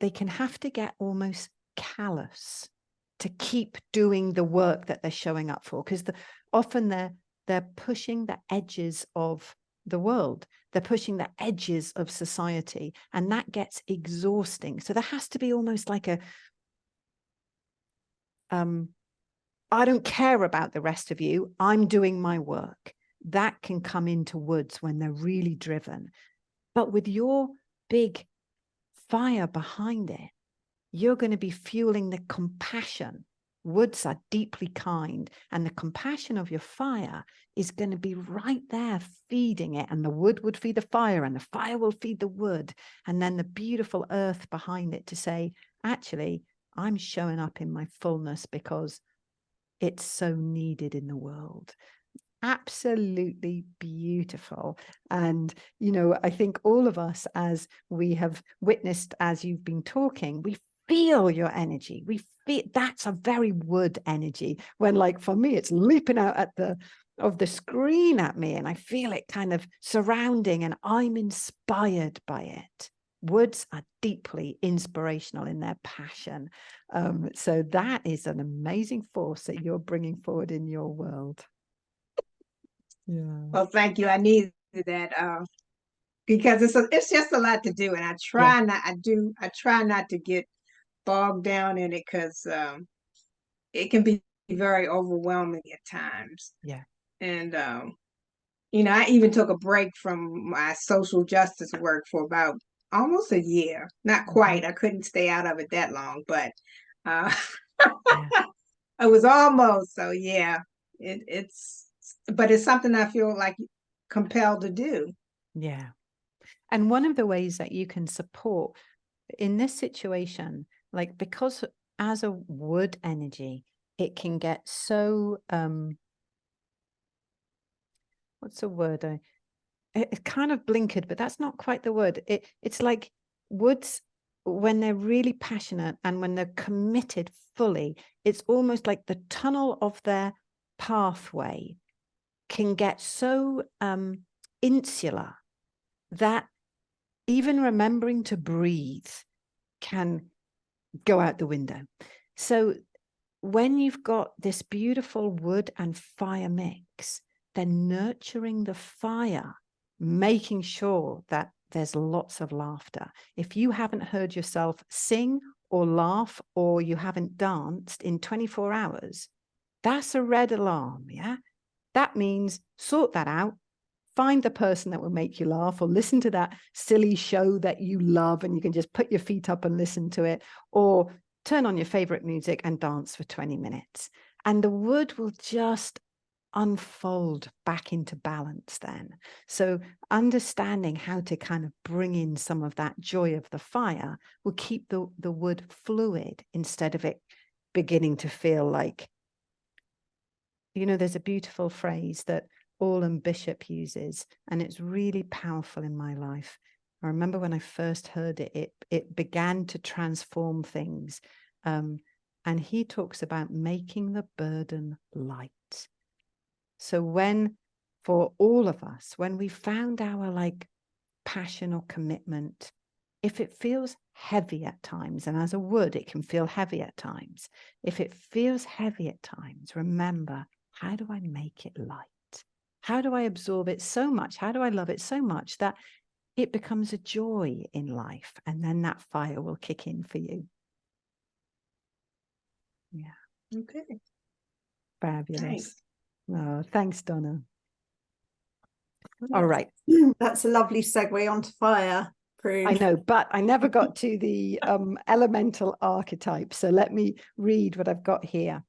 have to get almost callous to keep doing the work that they're showing up for, because often they're pushing the edges of the world. They're pushing the edges of society, and that gets exhausting. So there has to be almost like a I don't care about the rest of you, I'm doing my work. That can come into woods when they're really driven. But with your big fire behind it, you're going to be fueling the compassion. Woods are deeply kind, and the compassion of your fire is going to be right there feeding it, and the wood would feed the fire and the fire will feed the wood, and then the beautiful earth behind it to say, actually, I'm showing up in my fullness because it's so needed in the world. Absolutely beautiful. And, you know, I think all of us, as we have witnessed, as you've been talking, we feel your energy. We feel that's a very wood energy, when, like, for me, it's leaping out at the screen at me, and I feel it kind of surrounding, and I'm inspired by it. Woods are deeply inspirational in their passion. So that is an amazing force that you're bringing forward in your world. Yeah. Well, thank you. I needed that because it's just a lot to do, and I try not to get bogged down in it, because it can be very overwhelming at times. Yeah. And you know, I even took a break from my social justice work for about almost a year. Not quite. I couldn't stay out of it that long, but it was almost. So yeah, but it's something I feel like compelled to do. Yeah. And one of the ways that you can support in this situation, like, because as a wood energy, it can get so, what's the word? It's kind of blinkered, but that's not quite the word. It's like woods, when they're really passionate and when they're committed fully, it's almost like the tunnel of their pathway can get so insular that even remembering to breathe can go out the window. So when you've got this beautiful wood and fire mix, then nurturing the fire, making sure that there's lots of laughter. If you haven't heard yourself sing or laugh, or you haven't danced in 24 hours, that's a red alarm. Yeah, that means sort that out. Find the person that will make you laugh, or listen to that silly show that you love and you can just put your feet up and listen to it, or turn on your favorite music and dance for 20 minutes. And the wood will just unfold back into balance then. So understanding how to kind of bring in some of that joy of the fire will keep the wood fluid instead of it beginning to feel like, you know, there's a beautiful phrase that Orland Bishop uses, and it's really powerful in my life. I remember when I first heard it, it began to transform things. And he talks about making the burden light. So when, for all of us, when we found our like passion or commitment, if it feels heavy at times, and as a wood, it can feel heavy at times. If it feels heavy at times, remember, how do I make it light? How do I absorb it so much? How do I love it so much that it becomes a joy in life? And then that fire will kick in for you. Yeah. Okay. Fabulous. Nice. Oh, thanks, Donna. All right. That's a lovely segue onto fire, Prune. I know, but I never got to the elemental archetype. So let me read what I've got here.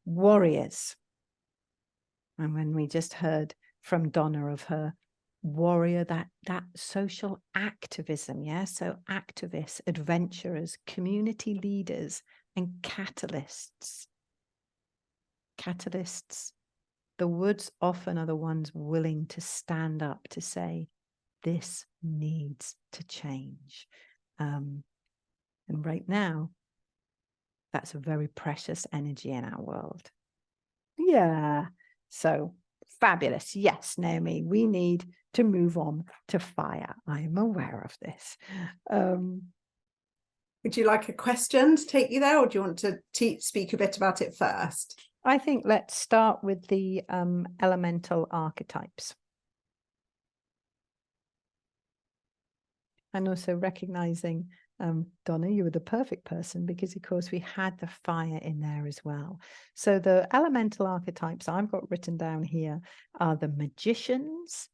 Warriors. And when we just heard from Donna of her warrior, that social activism, yeah? So activists, adventurers, community leaders, and catalysts. Catalysts. The woods often are the ones willing to stand up to say, this needs to change. And right now, that's a very precious energy in our world. Yeah. So fabulous. Yes, Naomi, we need to move on to fire. I am aware of this. Would you like a question to take you there, or do you want to speak a bit about it first? I think let's start with the elemental archetypes. And also recognizing, Donna, you were the perfect person because, of course, we had the fire in there as well. So the elemental archetypes I've got written down here are the magicians,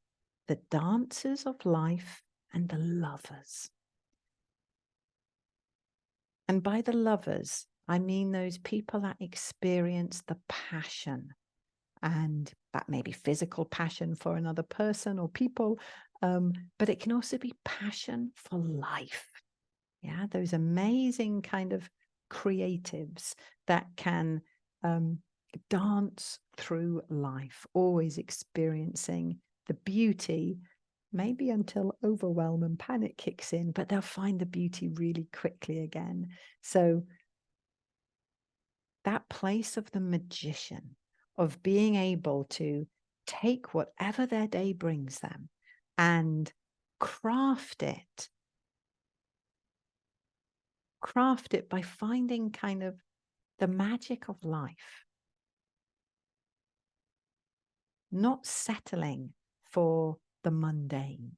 the dancers of life, and the lovers. And by the lovers, I mean those people that experience the passion, and that may be physical passion for another person or people, but it can also be passion for life. Yeah, those amazing kind of creatives that can dance through life, always experiencing the beauty, maybe until overwhelm and panic kicks in, but they'll find the beauty really quickly again. So that place of the magician, of being able to take whatever their day brings them and craft it by finding kind of the magic of life, not settling for the mundane,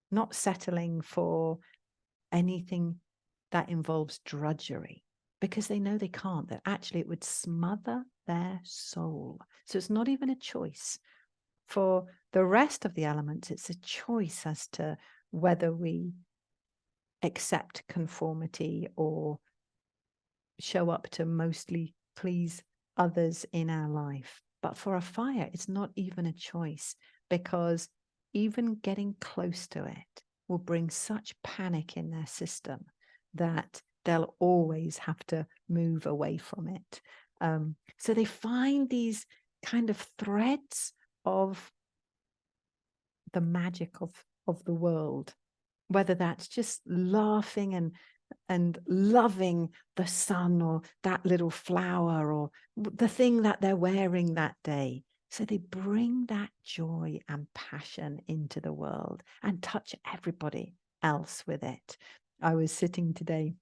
not settling for anything that involves drudgery, because they know they can't, that actually it would smother their soul. So it's not even a choice. For the rest of the elements, it's a choice as to whether we accept conformity or show up to mostly please others in our life. But for a fire, it's not even a choice, because even getting close to it will bring such panic in their system that they'll always have to move away from it. So they find these kind of threads of the magic of the world, whether that's just laughing and loving the sun or that little flower or the thing that they're wearing that day. So they bring that joy and passion into the world and touch everybody else with it. I was sitting today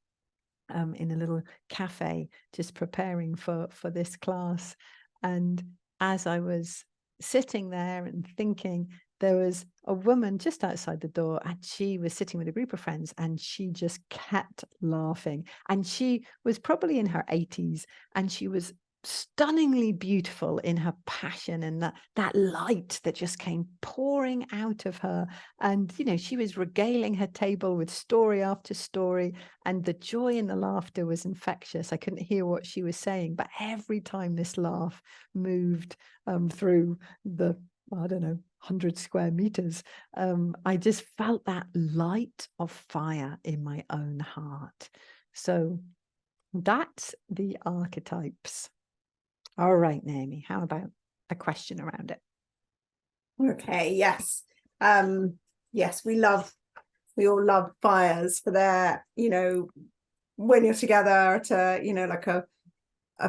in a little cafe just preparing for this class, and as I was sitting there and thinking, there was a woman just outside the door, and she was sitting with a group of friends, and she just kept laughing. And she was probably in her 80s, and she was stunningly beautiful in her passion, and that light that just came pouring out of her. And you know, she was regaling her table with story after story, and the joy and the laughter was infectious. I couldn't hear what she was saying, but every time this laugh moved through the, I don't know, 100 square meters, I just felt that light of fire in my own heart. So that's the archetypes. All right, Naomi, how about a question around it? Okay, yes. Yes, we all love fires for their, you know, when you're together at a, you know, like a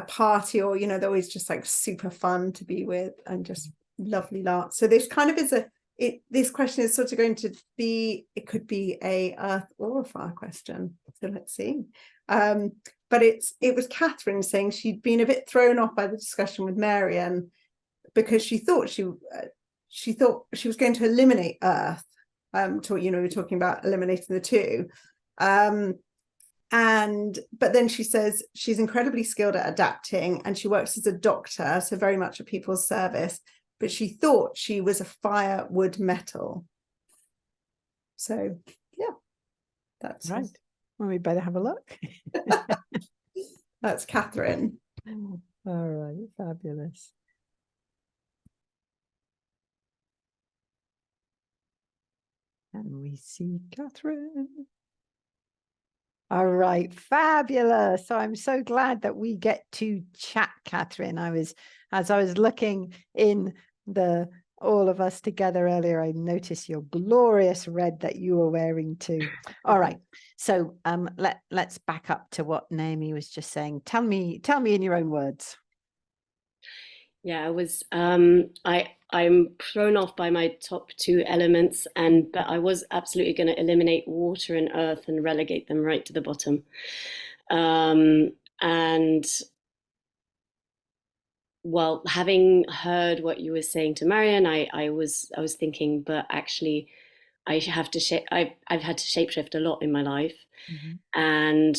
party, or, you know, they're always just like super fun to be with and just lovely laugh. So this kind of is this question is sort of going to be, it could be a earth or a fire question. So let's see. But it was Katherine saying she'd been a bit thrown off by the discussion with Marion, because she thought she was going to eliminate earth. You know, we're talking about eliminating the two. But then she says she's incredibly skilled at adapting, and she works as a doctor, so very much at people's service, but she thought she was a fire, wood, metal. So yeah, that's right. Well, we better have a look. That's Katherine. All right, fabulous. And we see Katherine. All right, fabulous. So I'm so glad that we get to chat, Katherine. As I was looking in all of us together earlier, I noticed your glorious red that you were wearing too. All right. So let's back up to what Naomi was just saying. Tell me in your own words. Yeah, I'm thrown off by my top two elements, but I was absolutely going to eliminate water and earth and relegate them right to the bottom. And well, having heard what you were saying to Marion, I was thinking, but actually I've had to shapeshift a lot in my life. Mm-hmm. And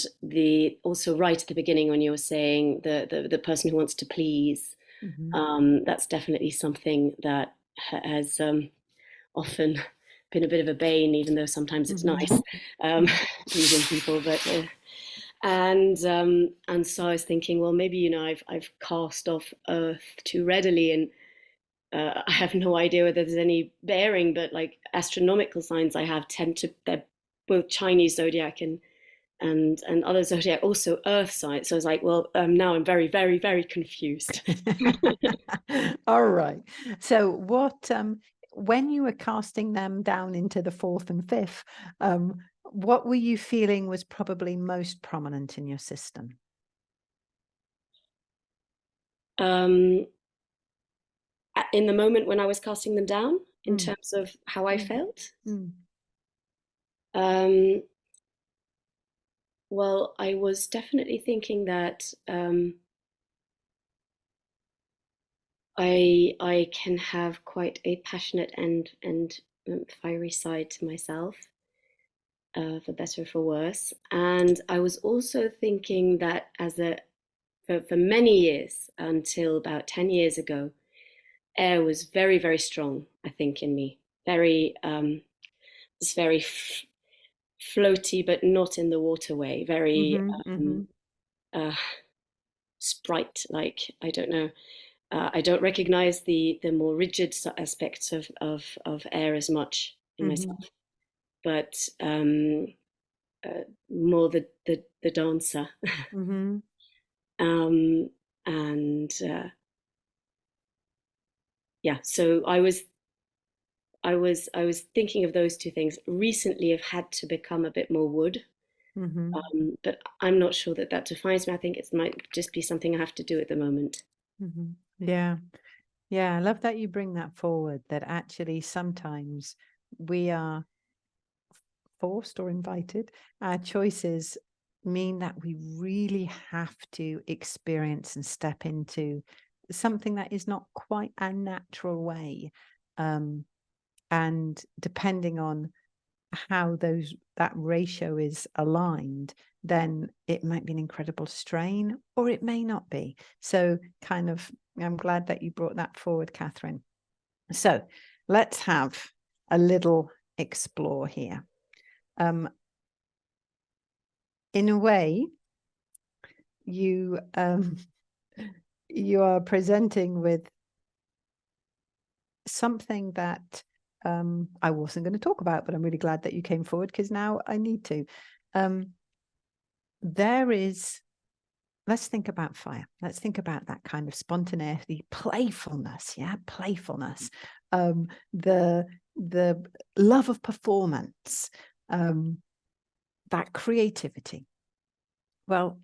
also right at the beginning when you were saying the person who wants to please, mm-hmm. That's definitely something that has often been a bit of a bane, even though sometimes it's mm-hmm. nice pleasing people. But and so I was thinking, well, maybe, you know, I've cast off earth too readily, and I have no idea whether there's any bearing, but like astronomical signs I have they're both Chinese zodiac and other zodiac, also earth signs. So I was like, well, now I'm very, very, very confused. All right. So what, when you were casting them down into the fourth and fifth, what were you feeling was probably most prominent in your system? In the moment when I was casting them down, in terms of how I felt. Well, I was definitely thinking that I can have quite a passionate and fiery side to myself, for better or for worse. And I was also thinking that for many years, until about 10 years ago, air was very, very strong, I think, in me. Very, it's very floaty, but not in the water way. Very sprite-like. I don't know. I don't recognize the more rigid aspects of air as much in myself, but more the dancer. And yeah, so I was thinking of those two things. Recently, I've had to become a bit more wood, but I'm not sure that defines me. I think it might just be something I have to do at the moment. Yeah. I love that you bring that forward, that actually sometimes we are forced or invited. Our choices mean that we really have to experience and step into something that is not quite our natural way. And depending on how that ratio is aligned, then it might be an incredible strain, or it may not be. So kind of, I'm glad that you brought that forward, Katherine. So let's have a little explore here. In a way, you are presenting with something that I wasn't going to talk about, but I'm really glad that you came forward, because now I need to. Let's think about fire. Let's think about that kind of spontaneity, playfulness, playfulness, the love of performance, that creativity. Well,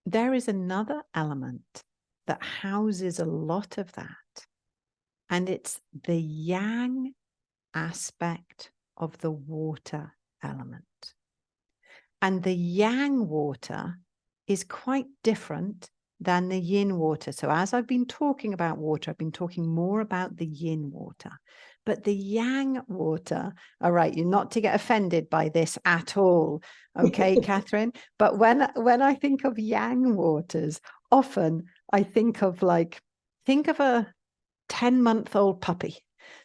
there is another element that houses a lot of that, and it's the yang aspect of the water element. And the yang water is quite different than the yin water. So as I've been talking about water, I've been talking more about the yin water. But the yang water, all right, you're not to get offended by this at all, okay, Katherine? But when I think of yang waters, often I think of a 10-month-old puppy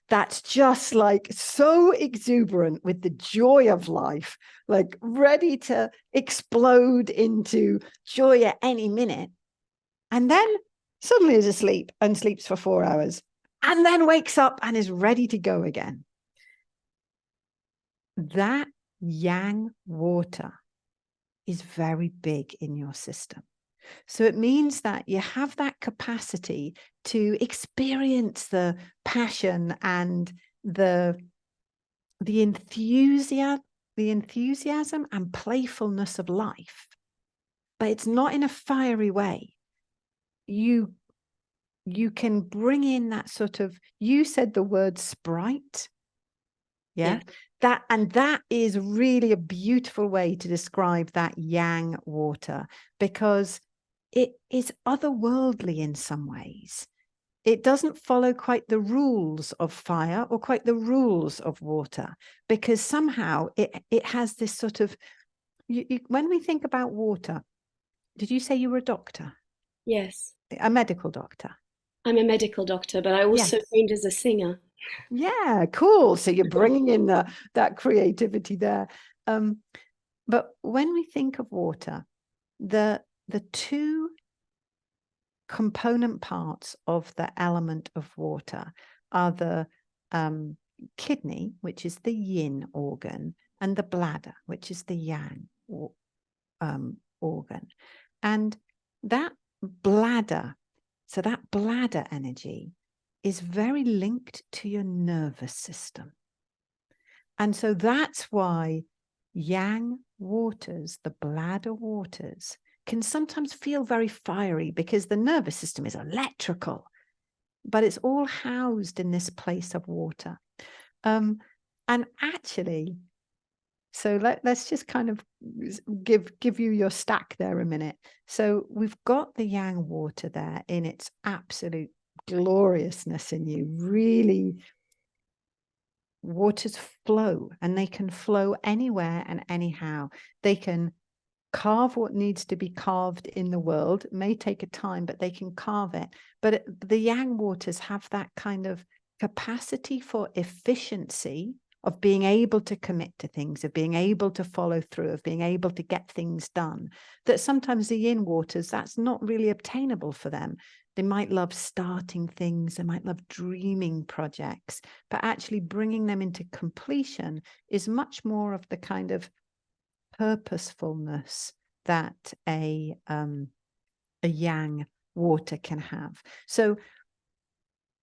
that's just like so exuberant with the joy of life, like ready to explode into joy at any minute. And then suddenly is asleep and sleeps for 4 hours, and then wakes up and is ready to go again. That yang water is very big in your system. So it means that you have that capacity to experience the passion and the enthusiasm and playfulness of life, but it's not in a fiery way. You can bring in that sort of, you said the word sprite. Yeah. That is really a beautiful way to describe that yang water, because it is otherworldly in some ways. It doesn't follow quite the rules of fire or quite the rules of water, because somehow it has this sort of, when we think about water, did you say you were a doctor? Yes. A medical doctor? I'm a medical doctor, but I also trained as a singer. Yeah, cool. So you're bringing in that creativity there. But when we think of water, the two component parts of the element of water are the kidney, which is the yin organ, and the bladder, which is the yang organ. And that bladder, so that bladder energy is very linked to your nervous system. And so that's why yang waters, the bladder waters, can sometimes feel very fiery, because the nervous system is electrical, but it's all housed in this place of water. And actually, so let's just kind of give you your stack there a minute. So we've got the yang water there in its absolute gloriousness in you. Really, waters flow, and they can flow anywhere and anyhow. They can carve what needs to be carved in the world. It may take a time, but they can carve it. But the yang waters have that kind of capacity for efficiency, of being able to commit to things, of being able to follow through, of being able to get things done, that sometimes the yin waters, that's not really obtainable for them. They might love starting things, they might love dreaming projects, but actually bringing them into completion is much more of the kind of purposefulness that a yang water can have. So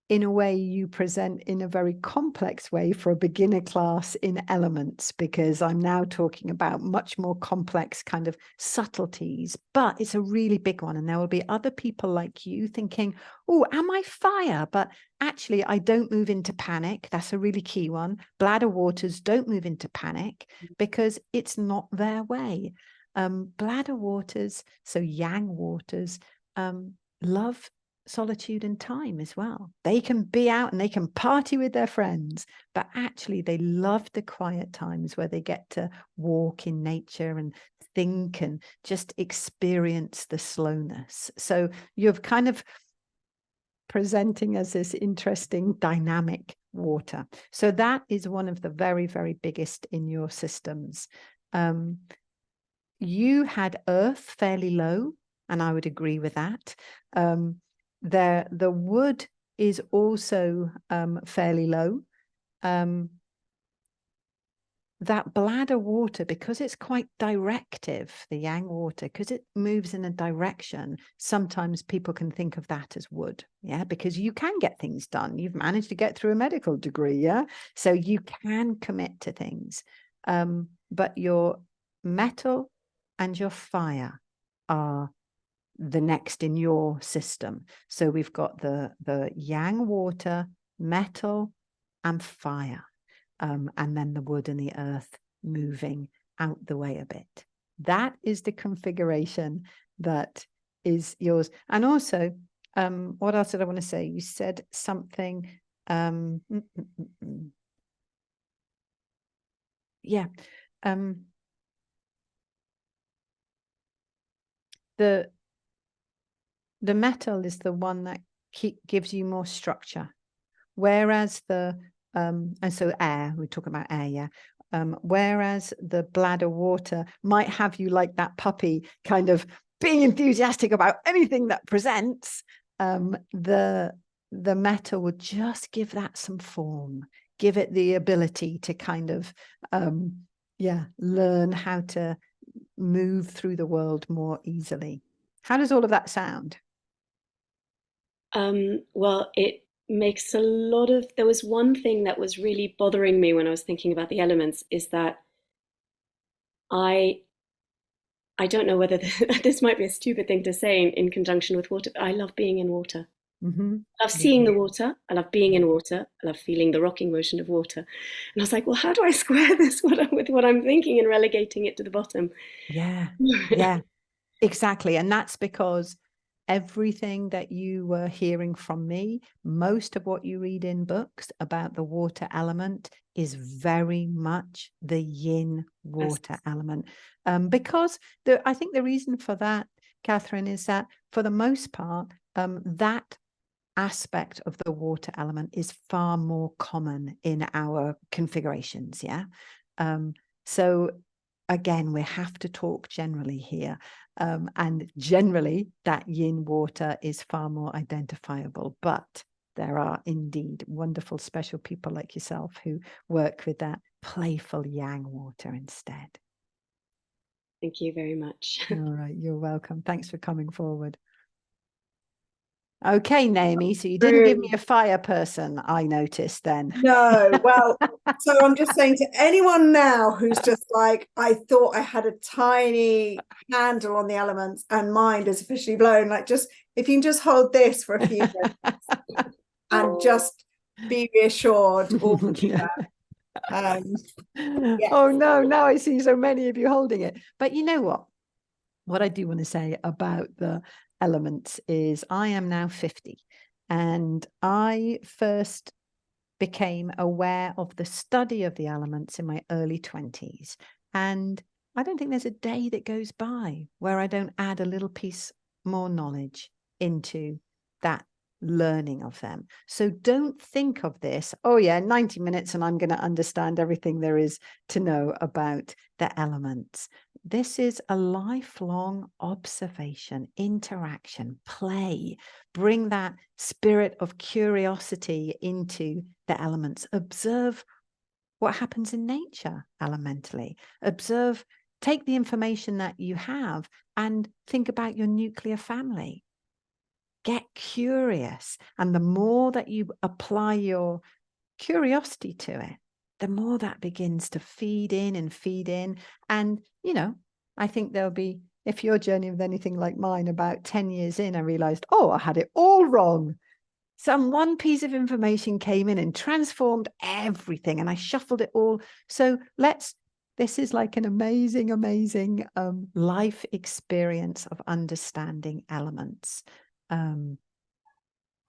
in a way, you present in a very complex way for a beginner class in elements, because I'm now talking about much more complex kind of subtleties, but it's a really big one. And there will be other people like you thinking, oh, am I fire? But actually, I don't move into panic. That's a really key one. Bladder waters don't move into panic because it's not their way. Bladder waters, so yang waters, love solitude and time as well. They can be out and they can party with their friends, but actually they love the quiet times where they get to walk in nature and think and just experience the slowness. So you're kind of presenting as this interesting dynamic water. So that is one of the very, very biggest in your systems. You had earth fairly low, and I would agree with that. The wood is also fairly low. That bladder water, because it's quite directive, the yang water, because it moves in a direction, sometimes people can think of that as wood, yeah, because you can get things done. You've managed to get through a medical degree, yeah, so you can commit to things. But your metal and your fire are the next in your system. So we've got the yang water, metal, and fire. And then the wood and the earth moving out the way a bit. That is the configuration that is yours. And also, what else did I want to say? You said something. Yeah. The metal is the one that gives you more structure, whereas and so air, we're talking about air, yeah. Whereas the bladder water might have you like that puppy, kind of being enthusiastic about anything that presents. The metal would just give that some form, give it the ability to kind of, learn how to move through the world more easily. How does all of that sound? Well, it makes a lot of, there was one thing that was really bothering me when I was thinking about the elements, is that I don't know whether this might be a stupid thing to say in conjunction with water, but I love being in water. Mm-hmm. I love seeing the water. I love being in water. I love feeling the rocking motion of water. And I was like, well, how do I square this with what I'm thinking and relegating it to the bottom? Yeah, yeah, exactly. And that's because everything that you were hearing from me, most of what you read in books about the water element is very much the yin water element. Because I think the reason for that, Katherine, is that for the most part, that aspect of the water element is far more common in our configurations. Yeah. So again, we have to talk generally here. And generally, that yin water is far more identifiable. But there are indeed wonderful, special people like yourself who work with that playful yang water instead. Thank you very much. All right, you're welcome. Thanks for coming forward. Okay, Naomi, so you didn't give me a fire person, I noticed then. No, well, so I'm just saying to anyone now who's just like, I thought I had a tiny handle on the elements and mind is officially blown, like, just if you can just hold this for a few minutes and just be reassured. Yeah. Yeah. Oh no, now I see so many of you holding it. But you know what I do want to say about the elements is I am now 50, and I first became aware of the study of the elements in my early 20s. And I don't think there's a day that goes by where I don't add a little piece more knowledge into that learning of them. So don't think of this, oh yeah, 90 minutes and I'm going to understand everything there is to know about the elements. This is a lifelong observation, interaction, play. Bring that spirit of curiosity into the elements. Observe what happens in nature elementally. Observe, take the information that you have and think about your nuclear family. Get curious. And the more that you apply your curiosity to it, the more that begins to feed in. And, you know, I think there'll be, if your journey with anything like mine, about 10 years in, I realized, oh, I had it all wrong. Some one piece of information came in and transformed everything, and I shuffled it all. So this is like an amazing, amazing life experience of understanding elements.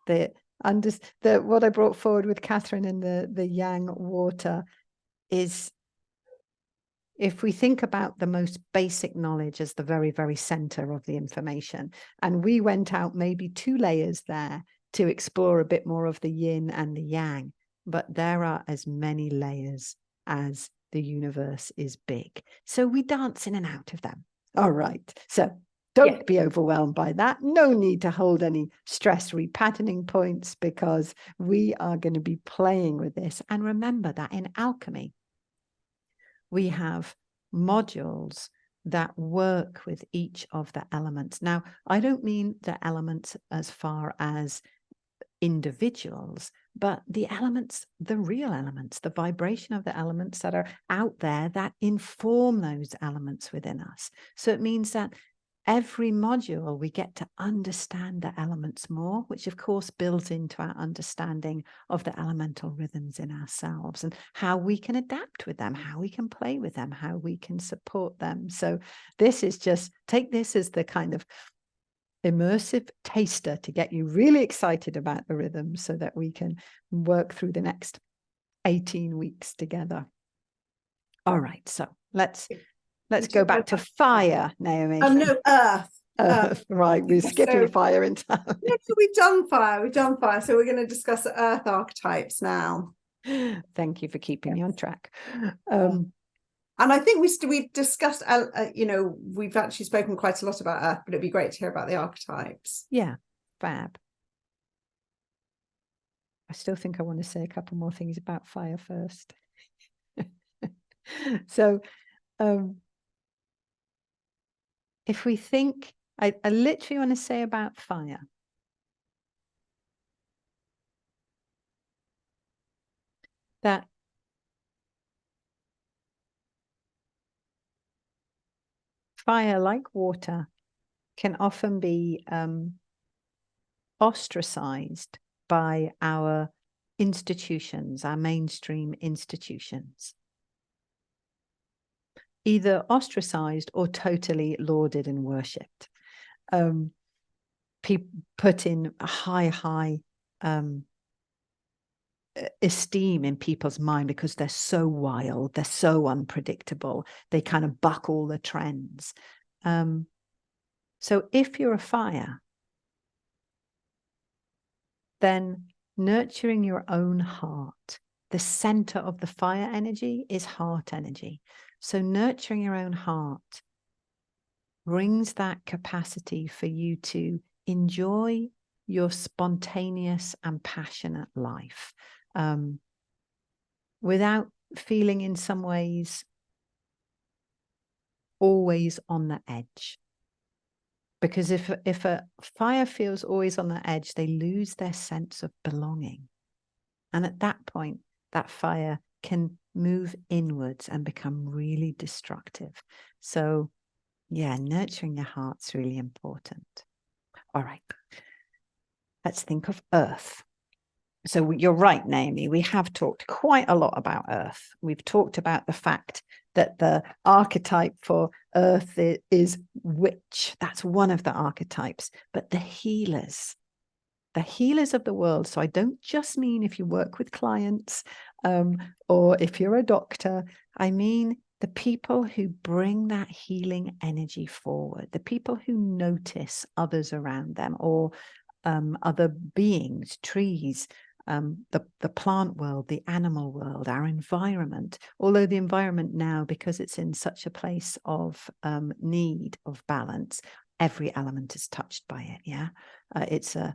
What I brought forward with Katherine in the yang water is, if we think about the most basic knowledge as the very, very center of the information, and we went out maybe 2 layers there to explore a bit more of the yin and the yang, but there are as many layers as the universe is big. So we dance in and out of them. All right. So don't be overwhelmed by that. No need to hold any stress repatterning points, because we are going to be playing with this. And remember that in alchemy, we have modules that work with each of the elements. Now, I don't mean the elements as far as individuals, but the elements, the real elements, the vibration of the elements that are out there that inform those elements within us. So it means that every module we get to understand the elements more, which of course builds into our understanding of the elemental rhythms in ourselves and how we can adapt with them, how we can play with them, how we can support them. So this is just, take this as the kind of immersive taster to get you really excited about the rhythm, so that we can work through the next 18 weeks together. All right, so let's go back to fire, Naomi. No, earth. Right, we're skipping fire in time. We've done fire. So we're going to discuss the earth archetypes now. Thank you for keeping me on track. And I think we discussed, we've actually spoken quite a lot about earth, but it'd be great to hear about the archetypes. Yeah, fab. I still think I want to say a couple more things about fire first. So, if we think, I literally want to say about fire. That fire, like water, can often be ostracized by our institutions, our mainstream institutions. Either ostracized or totally lauded and worshipped. People put in a high esteem in people's mind because they're so wild, they're so unpredictable, they kind of buck all the trends. So if you're a fire, then nurturing your own heart, the center of the fire energy is heart energy. So nurturing your own heart brings that capacity for you to enjoy your spontaneous and passionate life, without feeling in some ways always on the edge. Because if a fire feels always on the edge, they lose their sense of belonging. And at that point, that fire can move inwards and become really destructive. So yeah, nurturing your heart's really important. All right, let's think of earth. So you're right, Naomi, we have talked quite a lot about earth. We've talked about the fact that the archetype for earth is witch. That's one of the archetypes. But the healers of the world. So I don't just mean if you work with clients or if you're a doctor. I mean the people who bring that healing energy forward, the people who notice others around them or other beings, trees, the plant world, the animal world, our environment. Although the environment now, because it's in such a place of need of balance, every element is touched by it. Yeah, it's a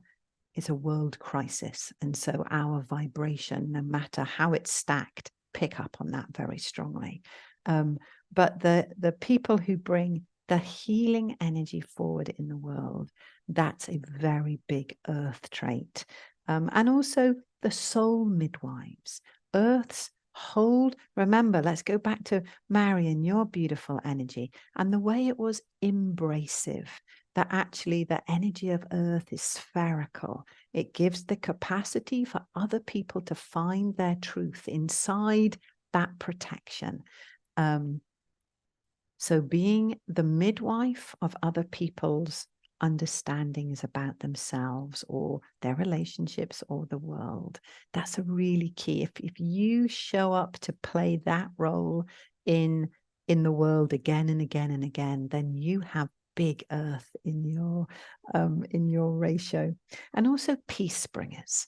world crisis, and so our vibration, no matter how it's stacked, pick up on that very strongly. But the people who bring the healing energy forward in the world, that's a very big earth trait. And also the soul midwives, earth's hold. Remember, let's go back to Marion, your beautiful energy, and the way it was embracive, that actually the energy of earth is spherical. It gives the capacity for other people to find their truth inside that protection. So being the midwife of other people's understandings about themselves or their relationships or the world. That's a really key. If you show up to play that role in the world again and again and again, then you have big earth in your ratio. And also peace bringers.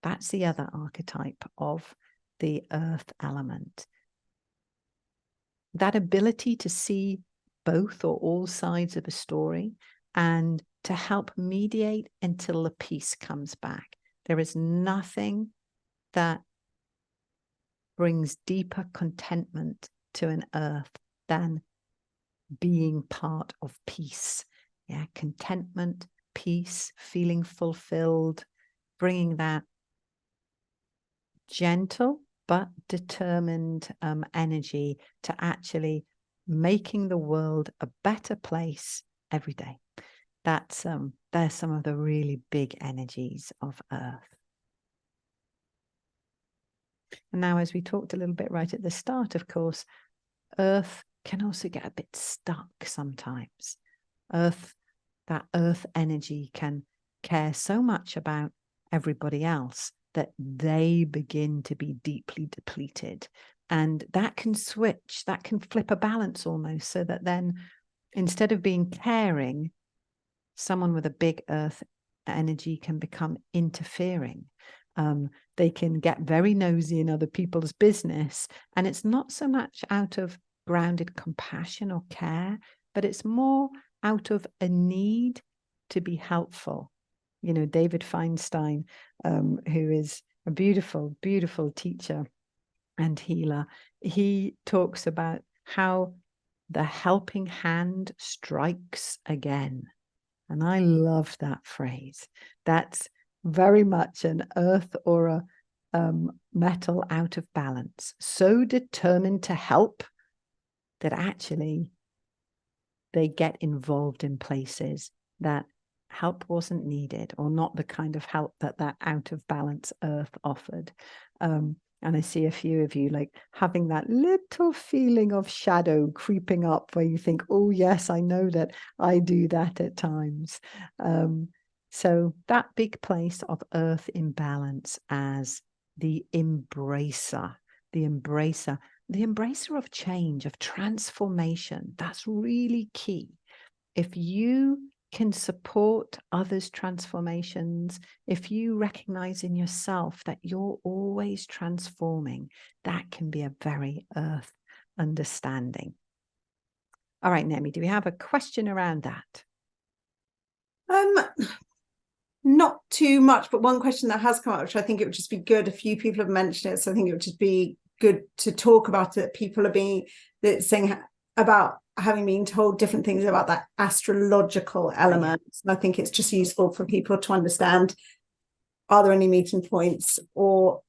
That's the other archetype of the earth element. That ability to see both or all sides of a story and to help mediate until the peace comes back. There is nothing that brings deeper contentment to an earth than being part of peace. Yeah, contentment, peace, feeling fulfilled, bringing that gentle but determined energy to actually making the world a better place every day. That's there's some of the really big energies of Earth. And now, as we talked a little bit right at the start, of course, Earth can also get a bit stuck sometimes. That Earth energy can care so much about everybody else that they begin to be deeply depleted. And that can switch, that can flip a balance almost, so that then instead of being caring, someone with a big Earth energy can become interfering. They can get very nosy in other people's business. And it's not so much out of grounded compassion or care, but it's more out of a need to be helpful. You know, David Feinstein, who is a beautiful, beautiful teacher and healer, he talks about how the helping hand strikes again. And I love that phrase. That's very much an earth or a metal out of balance, so determined to help that actually they get involved in places that help wasn't needed, or not the kind of help that out of balance earth offered. And I see a few of you like having that little feeling of shadow creeping up where you think, oh yes, I know that I do that at times. So that big place of earth imbalance as the embracer of change, of transformation. That's really key. If you can support others' transformations, if you recognize in yourself that you're always transforming, that can be a very earth understanding. All right, Naomi, do we have a question around that? Not too much, but one question that has come up, which I think it would just be good. A few people have mentioned it, so I think it would just be good to talk about it. People are saying about having been told different things about that astrological element. And I think it's just useful for people to understand, are there any meeting points, or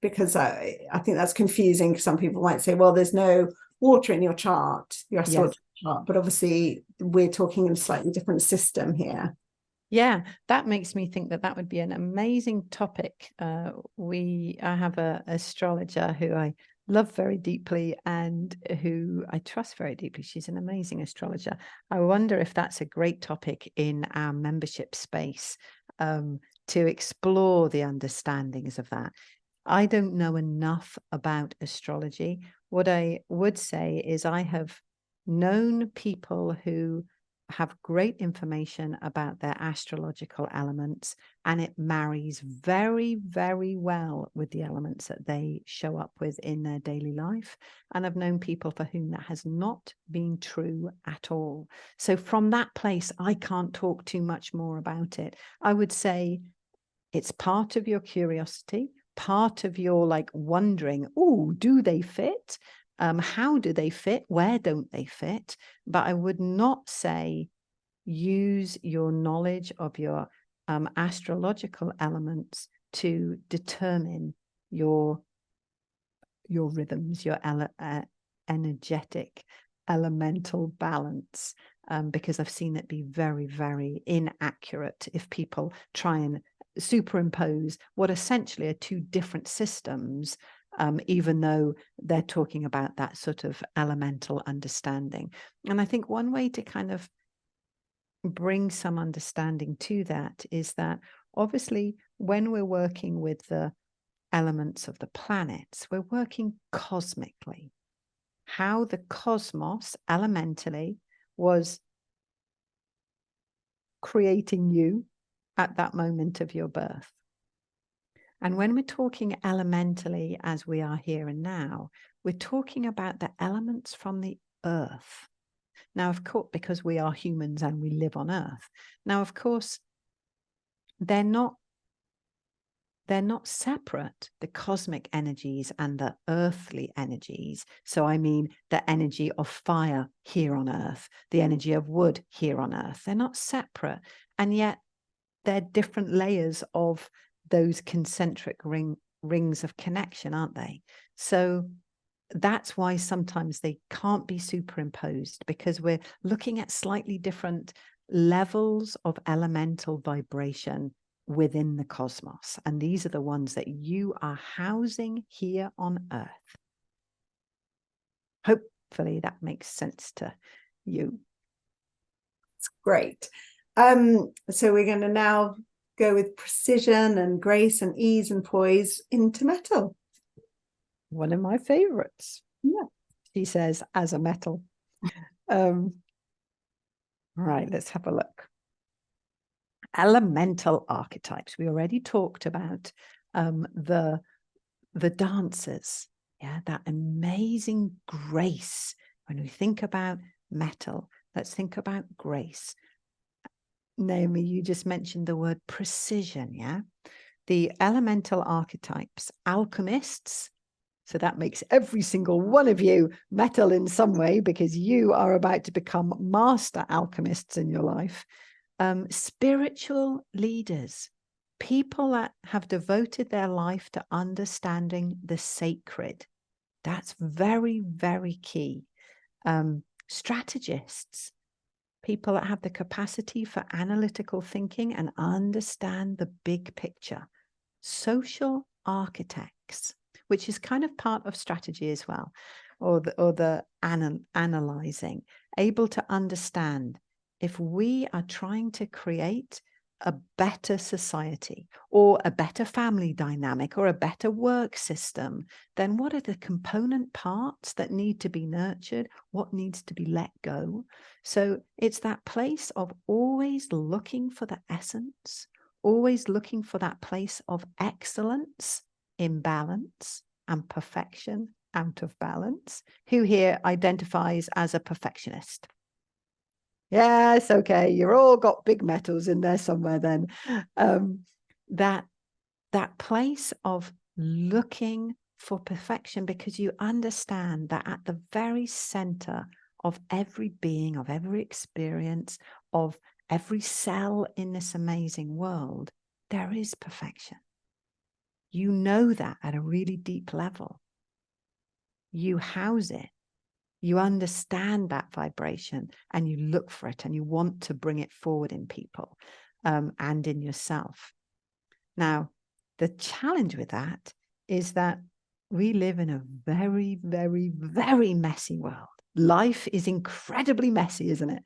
because I think that's confusing, because some people might say, well, there's no water in your chart, your astrological chart, but obviously we're talking in a slightly different system here. Yeah, that makes me think that would be an amazing topic. I have an astrologer who I love very deeply and who I trust very deeply. She's an amazing astrologer. I wonder if that's a great topic in our membership space, to explore the understandings of that. I don't know enough about astrology. What I would say is I have known people who have great information about their astrological elements, and it marries very, very well with the elements that they show up with in their daily life. And I've known people for whom that has not been true at all. So from that place, I can't talk too much more about it. I would say it's part of your curiosity, part of your like wondering, oh, do they fit? How do they fit? Where don't they fit? But I would not say use your knowledge of your astrological elements to determine your rhythms, your energetic elemental balance, because I've seen it be very, very inaccurate if people try and superimpose what essentially are two different systems, even though they're talking about that sort of elemental understanding. And I think one way to kind of bring some understanding to that is that obviously when we're working with the elements of the planets, we're working cosmically. How the cosmos elementally was creating you at that moment of your birth. And when we're talking elementally as we are here and now, we're talking about the elements from the earth. Now, of course, because we are humans and we live on earth. Now, of course, they're not separate, the cosmic energies and the earthly energies. So I mean the energy of fire here on earth, the energy of wood here on earth. They're not separate. And yet they're different layers of those concentric rings of connection, aren't they? So that's why sometimes they can't be superimposed, because we're looking at slightly different levels of elemental vibration within the cosmos. And these are the ones that you are housing here on Earth. Hopefully that makes sense to you. It's great. So we're going to now go with precision and grace and ease and poise into metal. One of my favorites. Yeah. She says, as a metal. Right, let's have a look. Elemental archetypes. We already talked about the dancers. Yeah, that amazing grace. When we think about metal, let's think about grace. Naomi, you just mentioned the word precision, yeah? The elemental archetypes, alchemists. So that makes every single one of you metal in some way, because you are about to become master alchemists in your life. Spiritual leaders, people that have devoted their life to understanding the sacred. That's very, very key. Strategists, people that have the capacity for analytical thinking and understand the big picture. Social architects, which is kind of part of strategy as well, or the analyzing, able to understand if we are trying to create a better society or a better family dynamic or a better work system, then what are the component parts that need to be nurtured? What needs to be let go? So it's that place of always looking for the essence, always looking for that place of excellence, imbalance, and perfection out of balance. Who here identifies as a perfectionist? Yes, okay, you're all got big metals in there somewhere then. That place of looking for perfection, because you understand that at the very center of every being, of every experience, of every cell in this amazing world, there is perfection. You know that at a really deep level. You house it. You understand that vibration and you look for it and you want to bring it forward in people and in yourself. Now, the challenge with that is that we live in a very, very, very messy world. Life is incredibly messy, isn't it?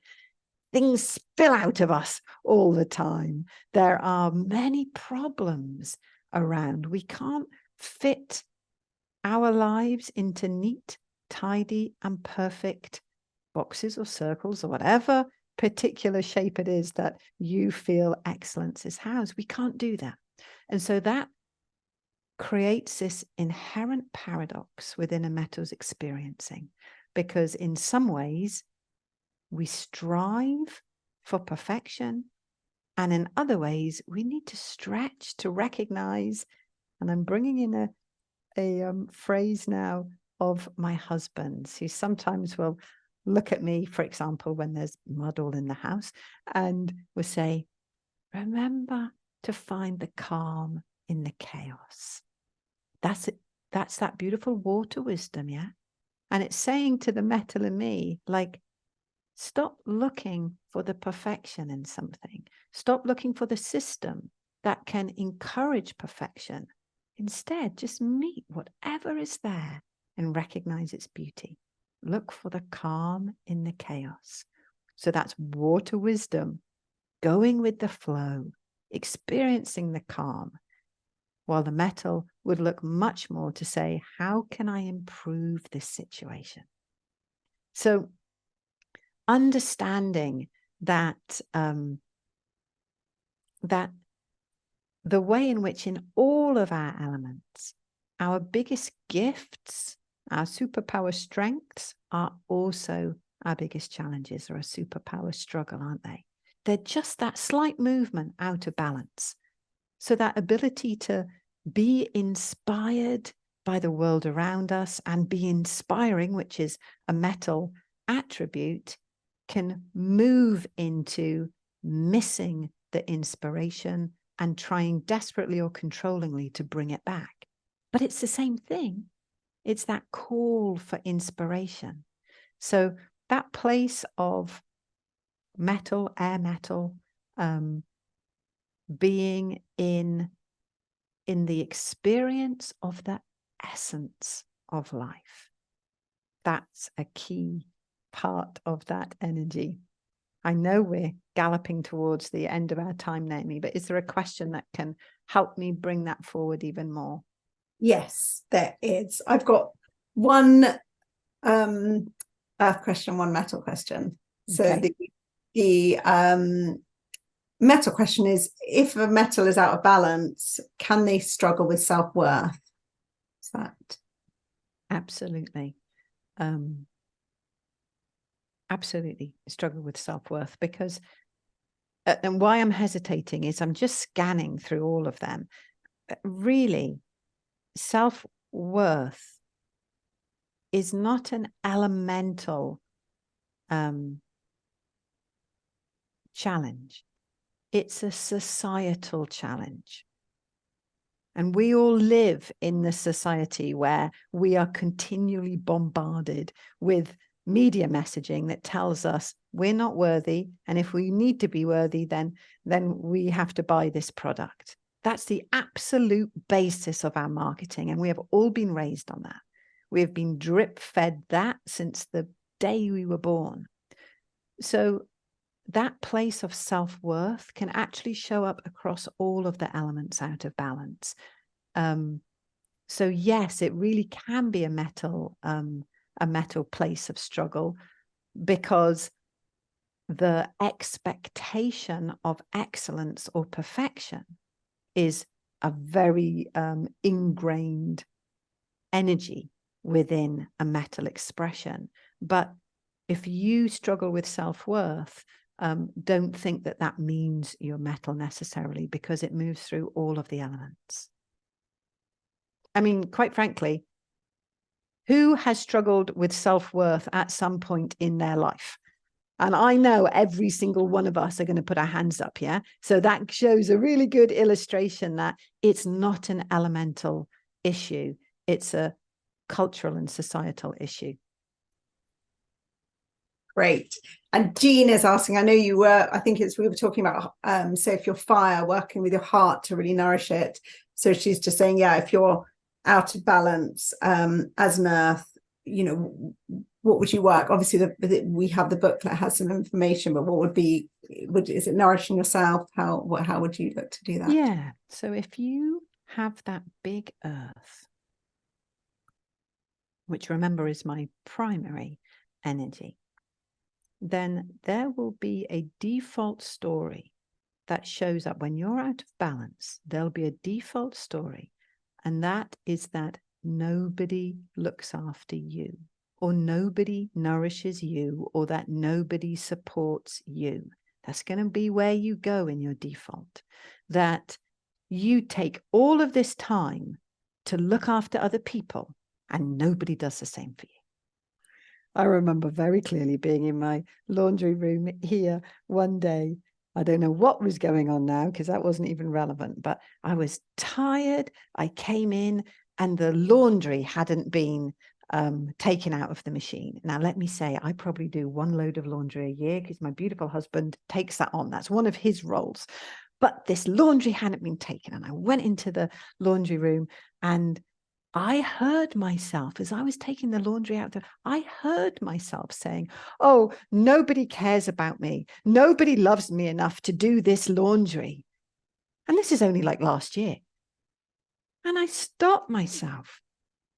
Things spill out of us all the time. There are many problems around. We can't fit our lives into neat, tidy and perfect boxes or circles or whatever particular shape it is that you feel excellence is housed. We can't do that. And so that creates this inherent paradox within a metal's experiencing, because in some ways we strive for perfection, and in other ways we need to stretch to recognize, and I'm bringing in a phrase now of my husband's, who sometimes will look at me, for example, when there's mud all in the house, and will say, remember to find the calm in the chaos. That's it. That's that beautiful water wisdom, yeah? And it's saying to the metal in me, like, stop looking for the perfection in something. Stop looking for the system that can encourage perfection. Instead, just meet whatever is there and recognize its beauty. Look for the calm in the chaos. So that's water wisdom going with the flow, experiencing the calm, while the metal would look much more to say, how can I improve this situation? So understanding that, that the way in which in all of our elements, our biggest gifts, our superpower strengths are also our biggest challenges, or a superpower struggle, aren't they? They're just that slight movement out of balance. So that ability to be inspired by the world around us and be inspiring, which is a metal attribute, can move into missing the inspiration and trying desperately or controllingly to bring it back. But it's the same thing. It's that call for inspiration. So that place of metal, air metal, being in the experience of the essence of life. That's a key part of that energy. I know we're galloping towards the end of our time, Naomi, but is there a question that can help me bring that forward even more? Yes, there is. I've got one earth question, one metal question. So Okay. the metal question is, if a metal is out of balance, can they struggle with self-worth? Is that? Absolutely. Absolutely struggle with self-worth, because and why I'm hesitating is I'm just scanning through all of them. Really, self-worth is not an elemental challenge. It's a societal challenge. And we all live in this society where we are continually bombarded with media messaging that tells us we're not worthy, and if we need to be worthy, then we have to buy this product. That's the absolute basis of our marketing, and we have all been raised on that. We have been drip fed that since the day we were born. So that place of self-worth can actually show up across all of the elements out of balance. So yes, it really can be a metal place of struggle, because the expectation of excellence or perfection is a very ingrained energy within a metal expression. But if you struggle with self-worth, don't think that that means you're metal necessarily, because it moves through all of the elements. I mean, quite frankly, who has struggled with self-worth at some point in their life? And I know every single one of us are going to put our hands up, yeah? So that shows a really good illustration that it's not an elemental issue. It's a cultural and societal issue. Great. And Jean is asking, I know you were, I think we were talking about, so if you're fire, working with your heart to really nourish it. So she's just saying, yeah, if you're out of balance as an earth, you know, what would you work? Obviously, we have the booklet has some information, but what would be, is it nourishing yourself? How would you look to do that? Yeah. So if you have that big earth, which remember is my primary energy, then there will be a default story that shows up when you're out of balance. There'll be a default story, and that is that nobody looks after you, or nobody nourishes you, or that nobody supports you. That's going to be where you go in your default, that you take all of this time to look after other people and nobody does the same for you. I remember very clearly being in my laundry room here one day. I don't know what was going on now, because that wasn't even relevant, but I was tired. I came in and the laundry hadn't been taken out of the machine. Now, let me say, I probably do one load of laundry a year because my beautiful husband takes that on. That's one of his roles. But this laundry hadn't been taken, and I went into the laundry room, and I heard myself as I was taking the laundry out there. I heard myself saying, oh, nobody cares about me. Nobody loves me enough to do this laundry. And this is only like last year. And I stopped myself.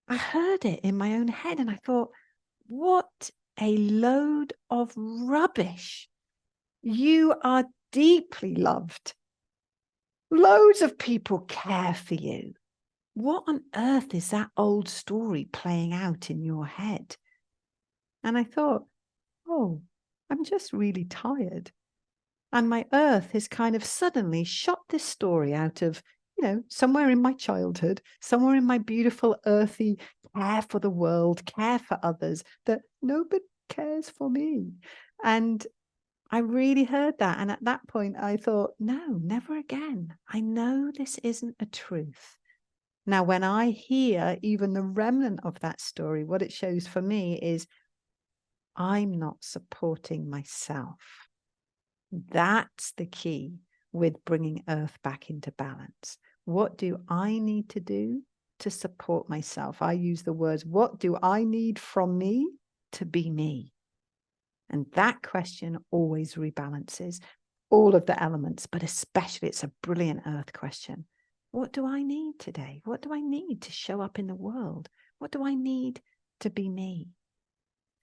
I heard it in my own head and I thought, what a load of rubbish. You are deeply loved. Loads of people care for you. What on earth is that old story playing out in your head? And I thought, oh, I'm just really tired. And my earth has kind of suddenly shot this story out of, somewhere in my childhood, somewhere in my beautiful earthy care for the world, care for others, that nobody cares for me. And I really heard that. And at that point, I thought, no, never again. I know this isn't a truth. Now, when I hear even the remnant of that story, what it shows for me is I'm not supporting myself. That's the key with bringing Earth back into balance. What do I need to do to support myself? I use the words, what do I need from me to be me? And that question always rebalances all of the elements, but especially it's a brilliant Earth question. What do I need today? What do I need to show up in the world? What do I need to be me?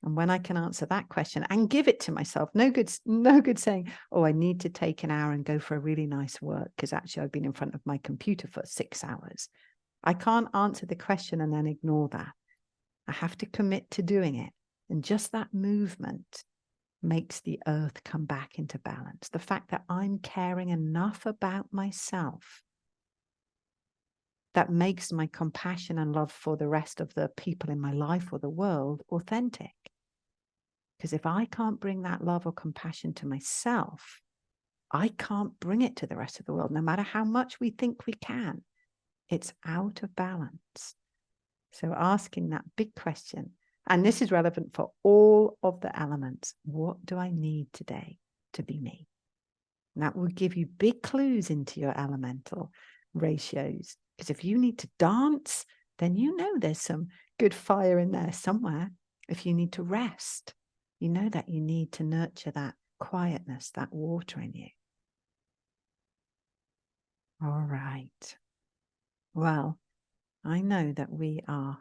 And when I can answer that question and give it to myself, no good saying, oh, I need to take an hour and go for a really nice work because actually I've been in front of my computer for 6 hours. I can't answer the question and then ignore that. I have to commit to doing it. And just that movement makes the earth come back into balance. The fact that I'm caring enough about myself that makes my compassion and love for the rest of the people in my life or the world authentic. Because if I can't bring that love or compassion to myself, I can't bring it to the rest of the world, no matter how much we think we can. It's out of balance. So asking that big question, and this is relevant for all of the elements. What do I need today to be me? And that will give you big clues into your elemental ratios. Because if you need to dance, then there's some good fire in there somewhere. If you need to rest, that you need to nurture that quietness, that water in you. All right. Well, I know that we are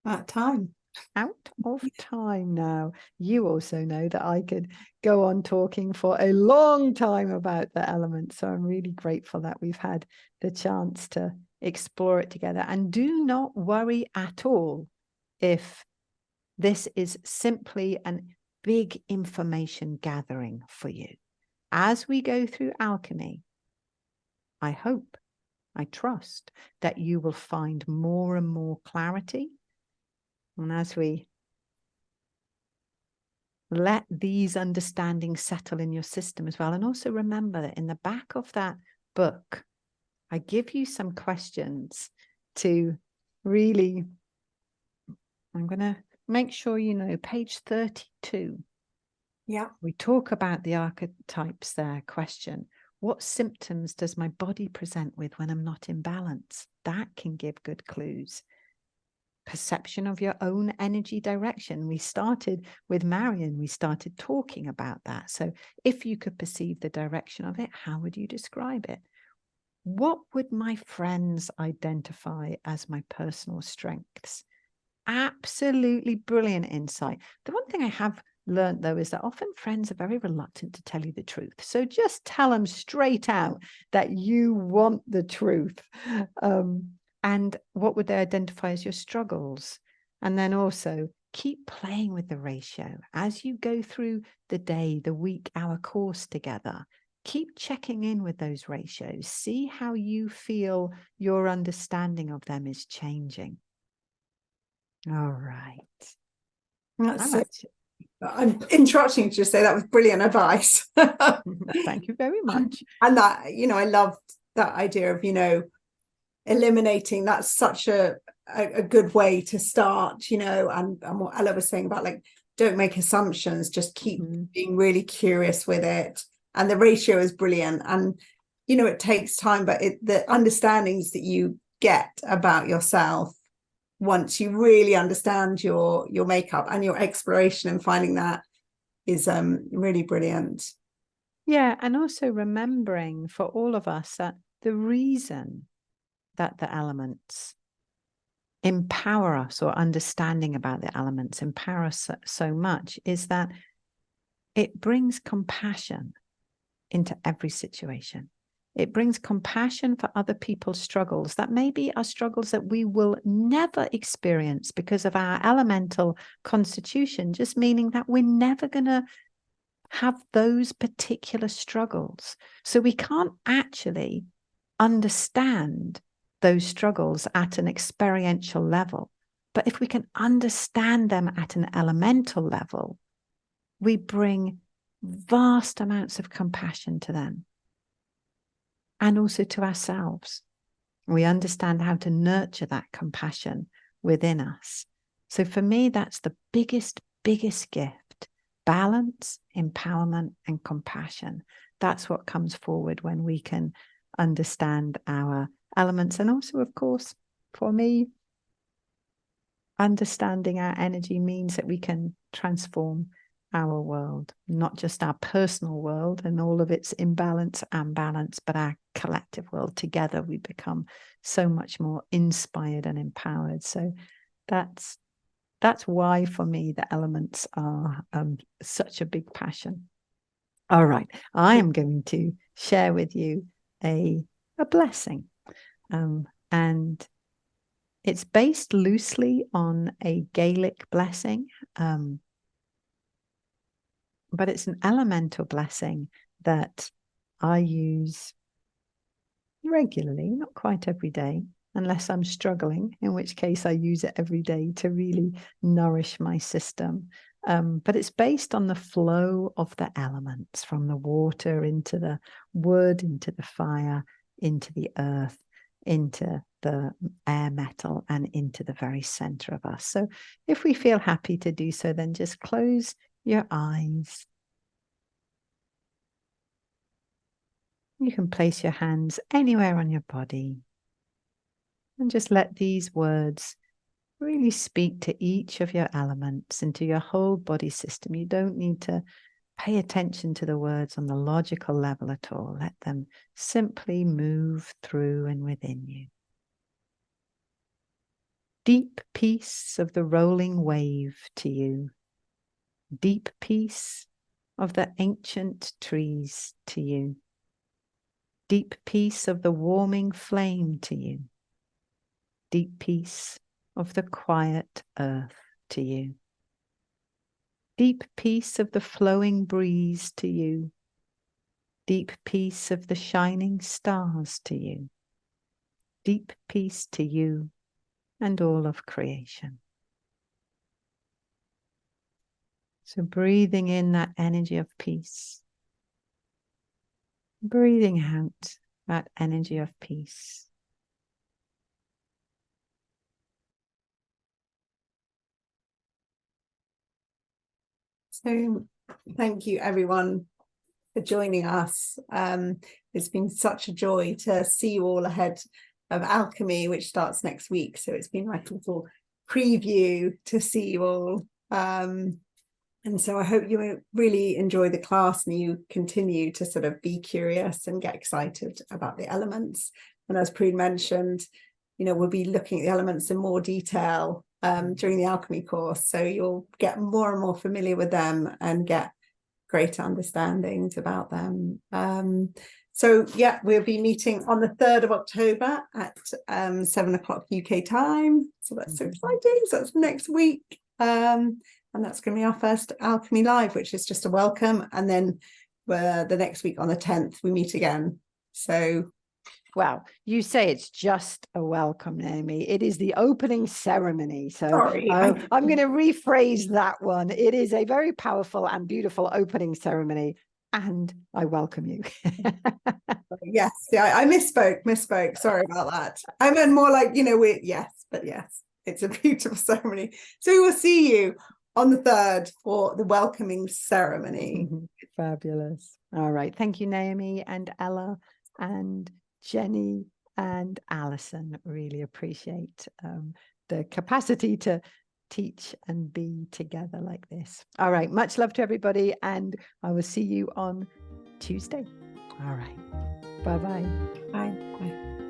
At time. Out of time now. You also know that I could go on talking for a long time about the elements. So I'm really grateful that we've had the chance to explore it together. And do not worry at all if this is simply a big information gathering for you. As we go through alchemy, I hope, I trust that you will find more and more clarity. And as we let these understandings settle in your system as well, and also remember that in the back of that book, I give you some questions to really, I'm going to make sure page 32. Yeah. We talk about the archetypes there. Question: what symptoms does my body present with when I'm not in balance? That can give good clues. Perception of your own energy direction. We started with Marion, we started talking about that. So if you could perceive the direction of it, how would you describe it? What would my friends identify as my personal strengths? Absolutely brilliant insight. The one thing I have learned, though, is that often friends are very reluctant to tell you the truth. So just tell them straight out that you want the truth. And what would they identify as your struggles? And then also keep playing with the ratio. As you go through the day, the week, our course together, keep checking in with those ratios. See how you feel your understanding of them is changing. All right. I'm interrupting to just say that was brilliant advice. Thank you very much. And that, I loved that idea of, eliminating. That's such a good way to start, and what Ella was saying about don't make assumptions, just keep being really curious with it. And the ratio is brilliant. And, it takes time, but the understandings that you get about yourself once you really understand your makeup, and your exploration and finding that is really brilliant. Yeah, and also remembering for all of us that the reason that the elements empower us, or understanding about the elements empower us so much, is that it brings compassion into every situation. It brings compassion for other people's struggles that maybe are struggles that we will never experience because of our elemental constitution, just meaning that we're never going to have those particular struggles. So we can't actually understand those struggles at an experiential level. But if we can understand them at an elemental level, we bring vast amounts of compassion to them, and also to ourselves. We understand how to nurture that compassion within us. So for me, that's the biggest gift: balance, empowerment, and compassion. That's what comes forward when we can understand our elements. And also, of course, for me, understanding our energy means that we can transform our world, not just our personal world and all of its imbalance and balance, but our collective world. Together we become so much more inspired and empowered. So that's why for me the elements are such a big passion. All right, I am going to share with you a blessing, and it's based loosely on a Gaelic blessing, but it's an elemental blessing that I use regularly, not quite every day, unless I'm struggling, in which case I use it every day to really nourish my system. But it's based on the flow of the elements, from the water into the wood, into the fire, into the earth, into the air metal, and into the very center of us. So if we feel happy to do so, then just close your eyes. You can place your hands anywhere on your body and just let these words really speak to each of your elements and to your whole body system. You don't need to pay attention to the words on the logical level at all. Let them simply move through and within you. Deep peace of the rolling wave to you. Deep peace of the ancient trees to you. Deep peace of the warming flame to you. Deep peace of the quiet earth to you. Deep peace of the flowing breeze to you. Deep peace of the shining stars to you. Deep peace to you and all of creation. So breathing in that energy of peace. Breathing out that energy of peace. So thank you everyone for joining us. It's been such a joy to see you all ahead of Alchemy, which starts next week. So it's been like a little preview to see you all. And so I hope you really enjoy the class and you continue to sort of be curious and get excited about the elements. And as Prune mentioned, we'll be looking at the elements in more detail during the Alchemy course. So you'll get more and more familiar with them and get greater understandings about them. So yeah, we'll be meeting on the 3rd of October at 7 o'clock UK time. So that's so exciting. So that's next week. And that's going to be our first Alchemy Live, which is just a welcome. And then the next week on the 10th, we meet again. So, wow, you say it's just a welcome, Naomi. It is the opening ceremony. So I'm going to rephrase that one. It is a very powerful and beautiful opening ceremony. And I welcome you. Yes, yeah, I misspoke. Sorry about that. I meant more like, yes, it's a beautiful ceremony. So we will see you on the 3rd for the welcoming ceremony. Fabulous. All right. Thank you, Naomi and Ella and Jenny and Alison. Really appreciate the capacity to teach and be together like this. All right, much love to everybody, and I will see you on Tuesday. All right, bye-bye. Bye. Bye.